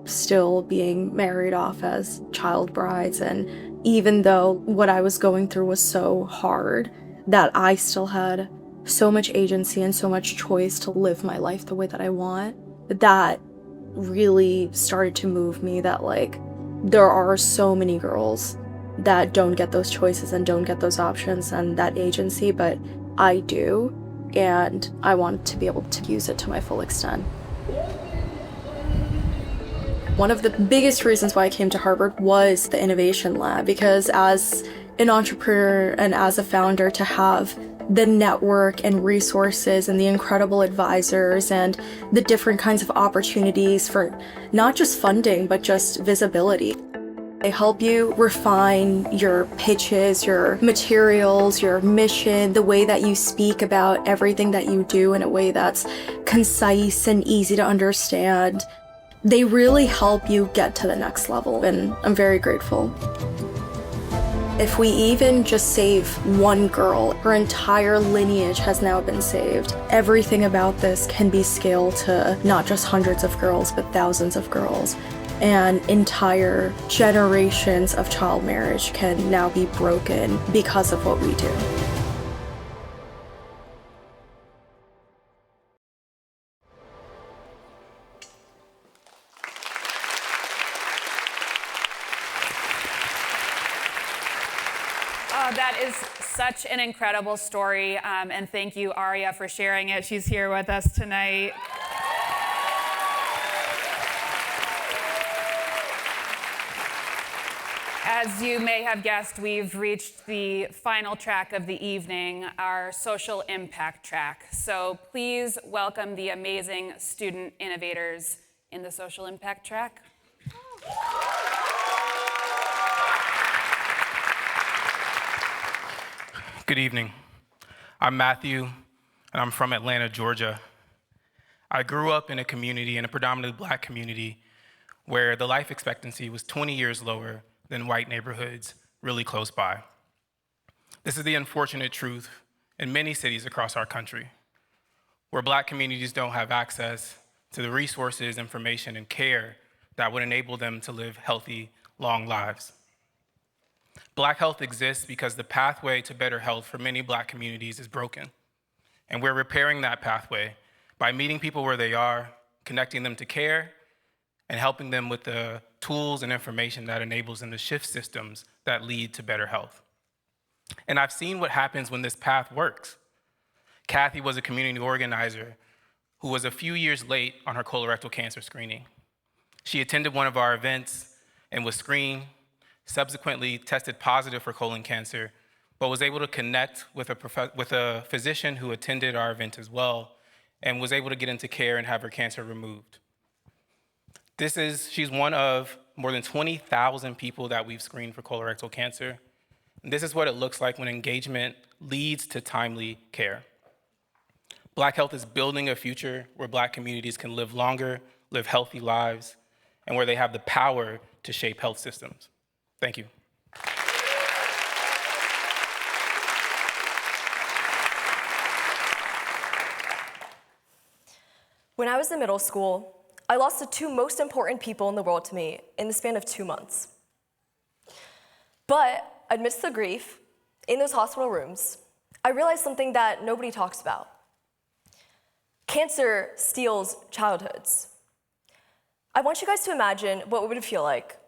still being married off as child brides, and even though what I was going through was so hard, that I still had so much agency and so much choice to live my life the way that I want. That really started to move me, that like there are so many girls that don't get those choices and don't get those options and that agency, but I do, and I want to be able to use it to my full extent. One of the biggest reasons why I came to Harvard was the innovation lab, because as an entrepreneur and as a founder, to have the network and resources and the incredible advisors and the different kinds of opportunities for not just funding, but just visibility. They help you refine your pitches, your materials, your mission, the way that you speak about everything that you do in a way that's concise and easy to understand. They really help you get to the next level, and I'm very grateful. If we even just save one girl, her entire lineage has now been saved. Everything about this can be scaled to not just hundreds of girls, but thousands of girls. And entire generations of child marriage can now be broken because of what we do. That is such an incredible story, and thank you, Aria, for sharing it. She's here with us tonight. As you may have guessed, we've reached the final track of the evening, our social impact track. So please welcome the amazing student innovators in the social impact track. Good evening. I'm Matthew, and I'm from Atlanta, Georgia. I grew up in a community, in a predominantly Black community, where the life expectancy was 20 years lower than white neighborhoods really close by. This is the unfortunate truth in many cities across our country, where Black communities don't have access to the resources, information, and care that would enable them to live healthy, long lives. Black health exists because the pathway to better health for many Black communities is broken. And we're repairing that pathway by meeting people where they are, connecting them to care, and helping them with the tools and information that enables them to shift systems that lead to better health. And I've seen what happens when this path works. Kathy was a community organizer who was a few years late on her colorectal cancer screening. She attended one of our events and was screened, subsequently tested positive for colon cancer, but was able to connect with a physician who attended our event as well and was able to get into care and have her cancer removed. She's one of more than 20,000 people that we've screened for colorectal cancer. And this is what it looks like when engagement leads to timely care. Black health is building a future where Black communities can live longer, live healthy lives, and where they have the power to shape health systems. Thank you. When I was in middle school, I lost the two most important people in the world to me in the span of 2 months. But amidst the grief, in those hospital rooms, I realized something that nobody talks about. Cancer steals childhoods. I want you guys to imagine what it would feel like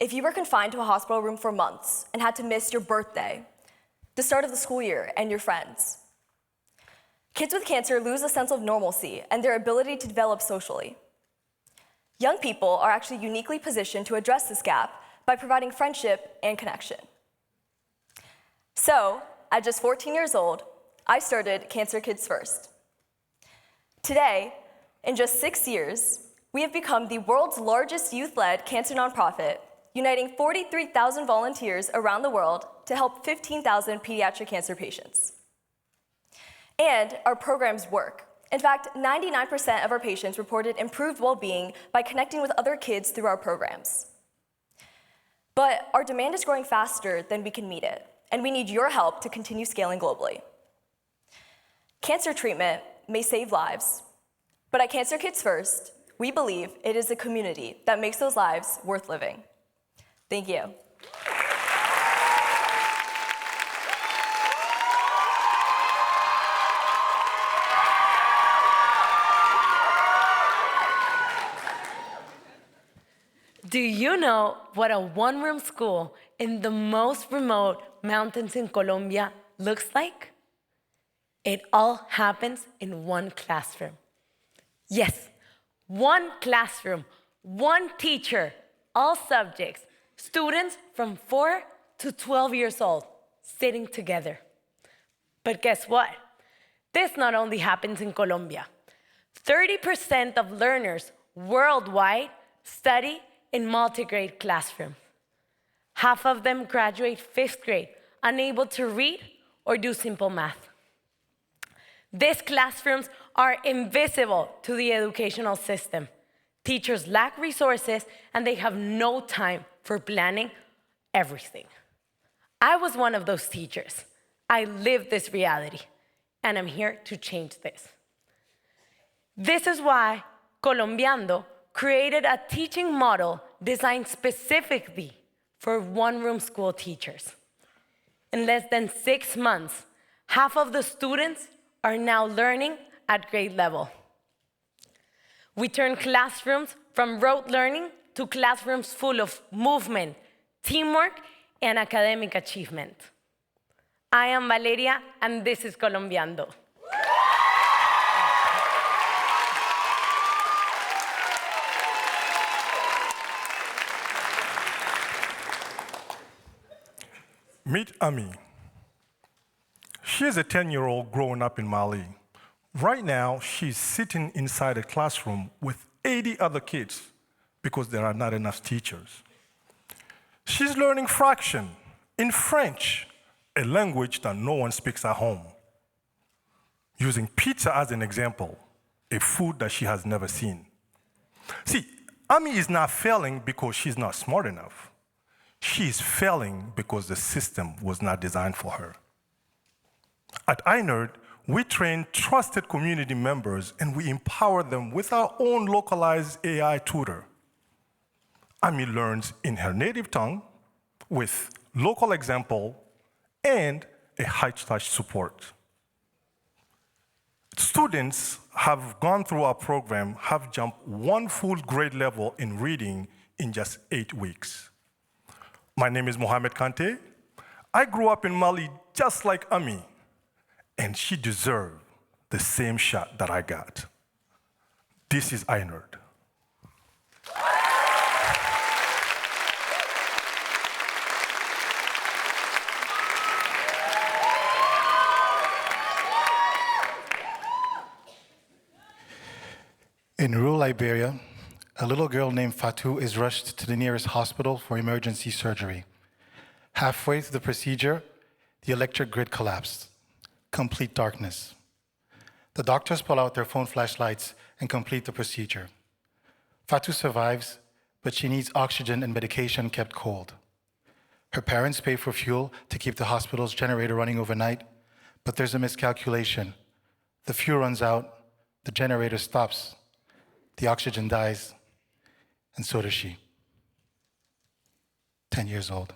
if you were confined to a hospital room for months and had to miss your birthday, the start of the school year, and your friends. Kids with cancer lose a sense of normalcy and their ability to develop socially. Young people are actually uniquely positioned to address this gap by providing friendship and connection. So, at just 14 years old, I started Cancer Kids First. Today, in just 6 years, we have become the world's largest youth-led cancer nonprofit, uniting 43,000 volunteers around the world to help 15,000 pediatric cancer patients. And our programs work. In fact, 99% of our patients reported improved well-being by connecting with other kids through our programs. But our demand is growing faster than we can meet it, and we need your help to continue scaling globally. Cancer treatment may save lives, but at Cancer Kids First, we believe it is the community that makes those lives worth living. Thank you. Do you know what a one-room school in the most remote mountains in Colombia looks like? It all happens in one classroom. Yes, one classroom, One teacher, all subjects, students from 4 to 12 years old, sitting together. But guess what? This not only happens in Colombia. 30% of learners worldwide study in multi-grade classrooms. Half of them graduate 5th grade, unable to read or do simple math. These classrooms are invisible to the educational system. Teachers lack resources and they have no time for planning everything. I was one of those teachers. I lived this reality, and I'm here to change this. This is why Colombiando created a teaching model designed specifically for one-room school teachers. In less than 6 months, half of the students are now learning at grade level. We turn classrooms from rote learning to classrooms full of movement, teamwork, and academic achievement. I am Valeria, and this is Colombiando. Meet Ami. She is a 10-year-old growing up in Mali. Right now, she's sitting inside a classroom with 80 other kids because there are not enough teachers. She's learning fraction in French, a language that no one speaks at home. Using pizza as an example, a food that she has never seen. See, Ami is not failing because she's not smart enough. She's failing because the system was not designed for her. At iNerd, we train trusted community members and we empower them with our own localized AI tutor. Ami learns in her native tongue with local example and a high-touch support. Students have gone through our program, have jumped 1 full grade level in reading in just 8 weeks. My name is Mohamed Kante. I grew up in Mali just like Ami, and she deserved the same shot that I got. This is iNerd. In rural Liberia, a little girl named Fatou is rushed to the nearest hospital for emergency surgery. Halfway through the procedure, the electric grid collapsed. Complete darkness. The doctors pull out their phone flashlights and complete the procedure. Fatou survives, but she needs oxygen and medication kept cold. Her parents pay for fuel to keep the hospital's generator running overnight, but there's a miscalculation. The fuel runs out, the generator stops, the oxygen dies, and so does she. 10 years old.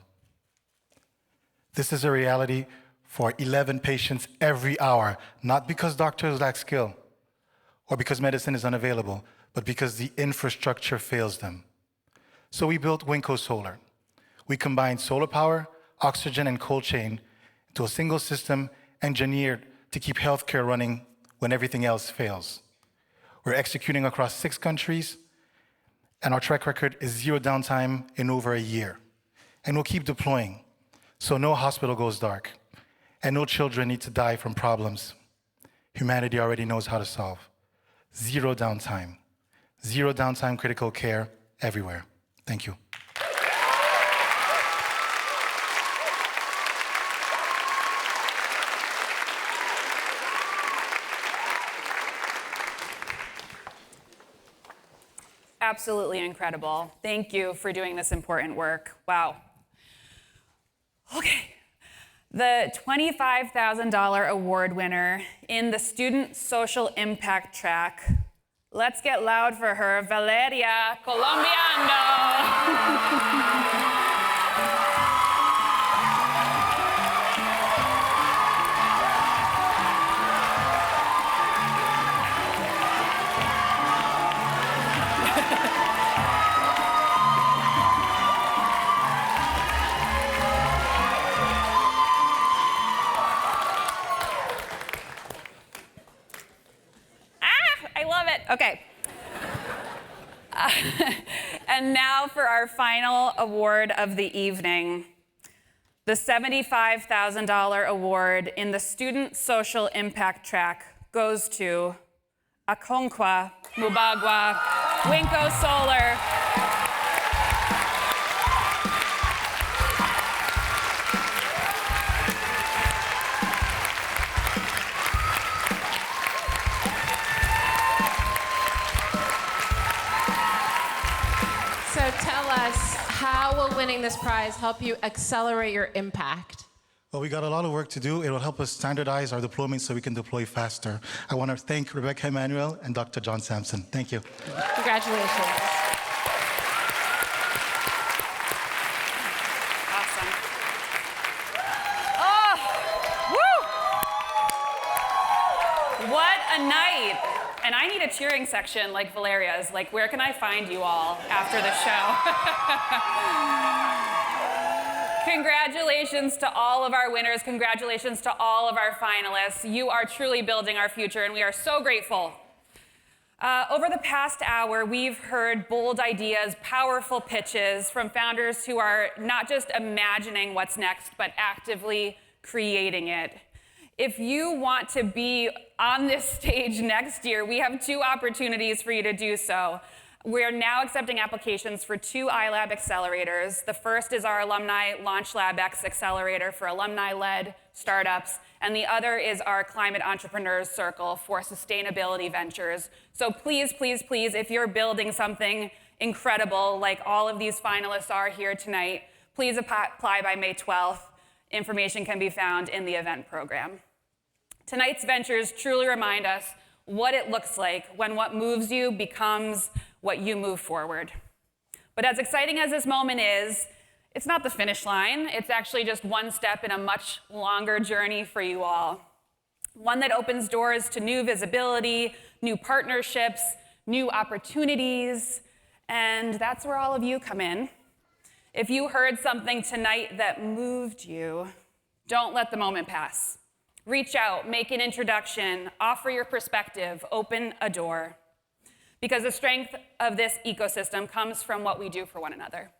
This is a reality for 11 patients every hour, not because doctors lack skill or because medicine is unavailable, but because the infrastructure fails them. So we built Winco Solar. We combined solar power, oxygen, and cold chain into a single system engineered to keep healthcare running when everything else fails. We're executing across 6 countries, and our track record is 0 downtime in over a year. And we'll keep deploying, so no hospital goes dark, and no children need to die from problems humanity already knows how to solve. 0 downtime. 0 downtime critical care everywhere. Thank you. Absolutely incredible. Thank you for doing this important work. Wow. Okay. The $25,000 award winner in the Student Social Impact track. Let's get loud for her, Valeria Colombiando. Okay. And now for our final award of the evening. The $75,000 award in the Student Social Impact track goes to Akonkwa Mubagwa, Winko Solar. So tell us, how will winning this prize help you accelerate your impact? Well, we got a lot of work to do. It will help us standardize our deployment so we can deploy faster. I want to thank Rebecca Emanuel and Dr. John Sampson. Thank you. Congratulations. Awesome. Oh, woo! What a night. And I need a cheering section like Valeria's. Like, where can I find you all after the show? Congratulations to all of our winners. Congratulations to all of our finalists. You are truly building our future, and we are so grateful. Over the past hour, we've heard bold ideas, powerful pitches from founders who are not just imagining what's next, but actively creating it. If you want to be on this stage next year, we have 2 opportunities for you to do so. We're now accepting applications for 2 iLab accelerators. The first is our Alumni Launch Lab X accelerator for alumni-led startups, and the other is our Climate Entrepreneurs Circle for sustainability ventures. So please, please, please, if you're building something incredible like all of these finalists are here tonight, please apply by May 12th. Information can be found in the event program. Tonight's ventures truly remind us what it looks like when what moves you becomes what you move forward. But as exciting as this moment is, it's not the finish line. It's actually just one step in a much longer journey for you all. One that opens doors to new visibility, new partnerships, new opportunities, and that's where all of you come in. If you heard something tonight that moved you, don't let the moment pass. Reach out, make an introduction, offer your perspective, open a door. Because the strength of this ecosystem comes from what we do for one another.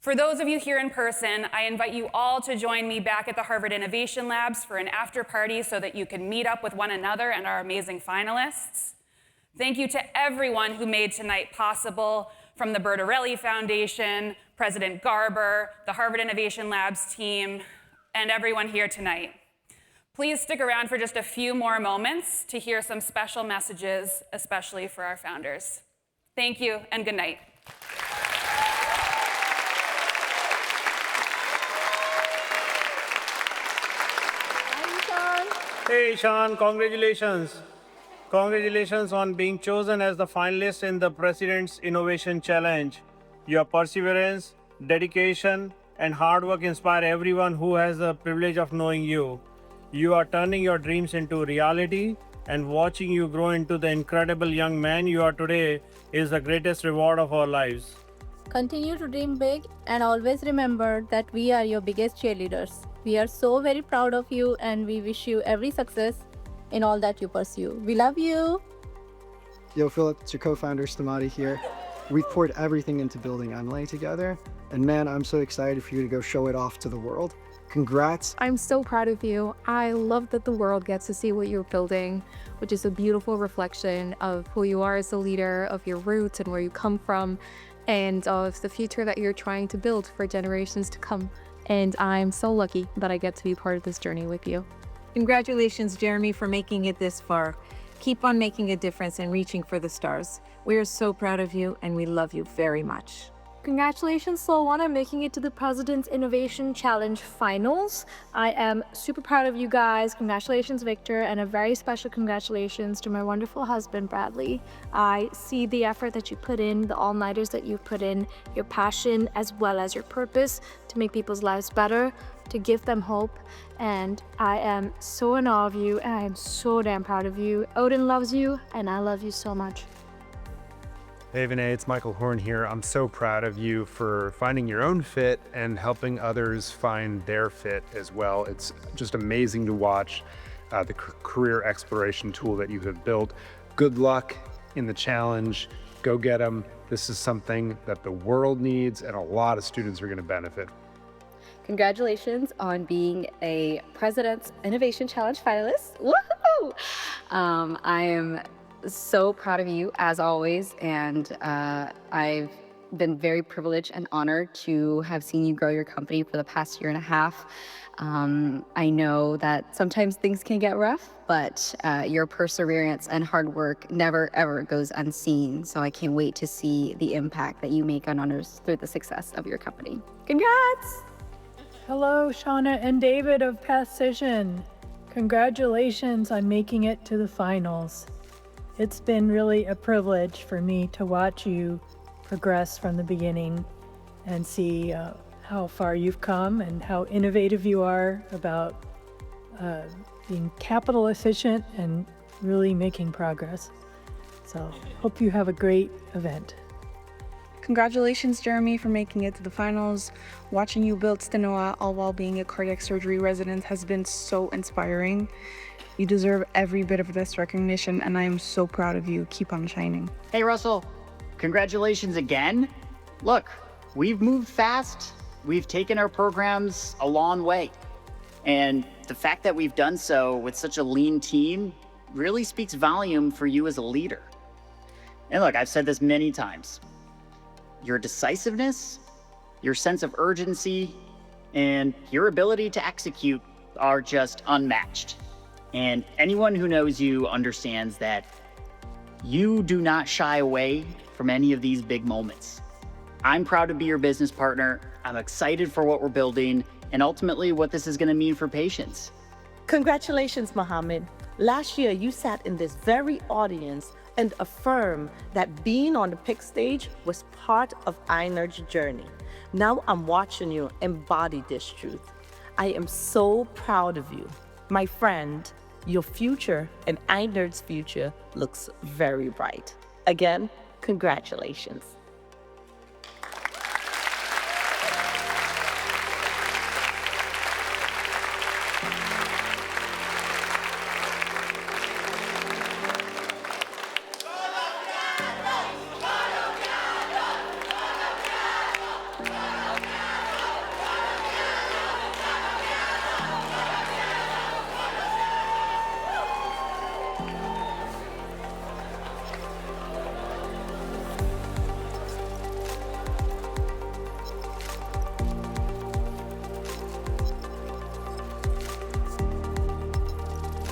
For those of you here in person, I invite you all to join me back at the Harvard Innovation Labs for an after party so that you can meet up with one another and our amazing finalists. Thank you to everyone who made tonight possible, from the Bertarelli Foundation, President Garber, the Harvard Innovation Labs team, and everyone here tonight. Please stick around for just a few more moments to hear some special messages, especially for our founders. Thank you, and good night. Hey, Sean, congratulations. Congratulations on being chosen as the finalist in the President's Innovation Challenge. Your perseverance, dedication, and hard work inspire everyone who has the privilege of knowing you. You are turning your dreams into reality, and watching you grow into the incredible young man you are today is the greatest reward of our lives. Continue to dream big and always remember that we are your biggest cheerleaders. We are so very proud of you and we wish you every success in all that you pursue. We love you. Yo, Philip, it's your co-founder Stamati here. We've poured everything into building Alumni together, and man, I'm so excited for you to go show it off to the world. Congrats. I'm so proud of you. I love that the world gets to see what you're building, which is a beautiful reflection of who you are as a leader, of your roots and where you come from, and of the future that you're trying to build for generations to come. And I'm so lucky that I get to be part of this journey with you. Congratulations, Jeremy, for making it this far. Keep on making a difference and reaching for the stars. We are so proud of you and we love you very much. Congratulations, Sloan, on making it to the President's Innovation Challenge Finals. I am super proud of you guys. Congratulations, Victor, and a very special congratulations to my wonderful husband, Bradley. I see the effort that you put in, the all-nighters that you've put in, your passion as well as your purpose to make people's lives better, to give them hope, and I am so in awe of you, and I am so damn proud of you. Odin loves you, and I love you so much. Hey Vinay, it's Michael Horn here. I'm so proud of you for finding your own fit and helping others find their fit as well. It's just amazing to watch the career exploration tool that you have built. Good luck in the challenge. go get them. This is something that the world needs and a lot of students are going to benefit. Congratulations on being a President's Innovation Challenge finalist. Woohoo! I am so proud of you, as always, and I've been very privileged and honored to have seen you grow your company for the past year and a half. I know that sometimes things can get rough, but your perseverance and hard work never, ever goes unseen. So I can't wait to see the impact that you make on others through the success of your company. Congrats! Hello, Shauna and David of Pathcision. Congratulations on making it to the finals. It's been really a privilege for me to watch you progress from the beginning and see how far you've come and how innovative you are about being capital efficient and really making progress. So hope you have a great event. Congratulations, Jeremy, for making it to the finals. Watching you build Stenoa all while being a cardiac surgery resident has been so inspiring. You deserve every bit of this recognition, and I am so proud of you. Keep on shining. Hey, Russell. Congratulations again. Look, we've moved fast. We've taken our programs a long way. And the fact that we've done so with such a lean team really speaks volume for you as a leader. And look, I've said this many times. Your decisiveness, your sense of urgency, and your ability to execute are just unmatched. And anyone who knows you understands that you do not shy away from any of these big moments. I'm proud to be your business partner. I'm excited for what we're building and ultimately what this is going to mean for patients. Congratulations, Mohammed. Last year, you sat in this very audience and affirmed that being on the pick stage was part of iNerd's journey. Now I'm watching you embody this truth. I am so proud of you. My friend, your future and iNerd's future looks very bright. Again, congratulations.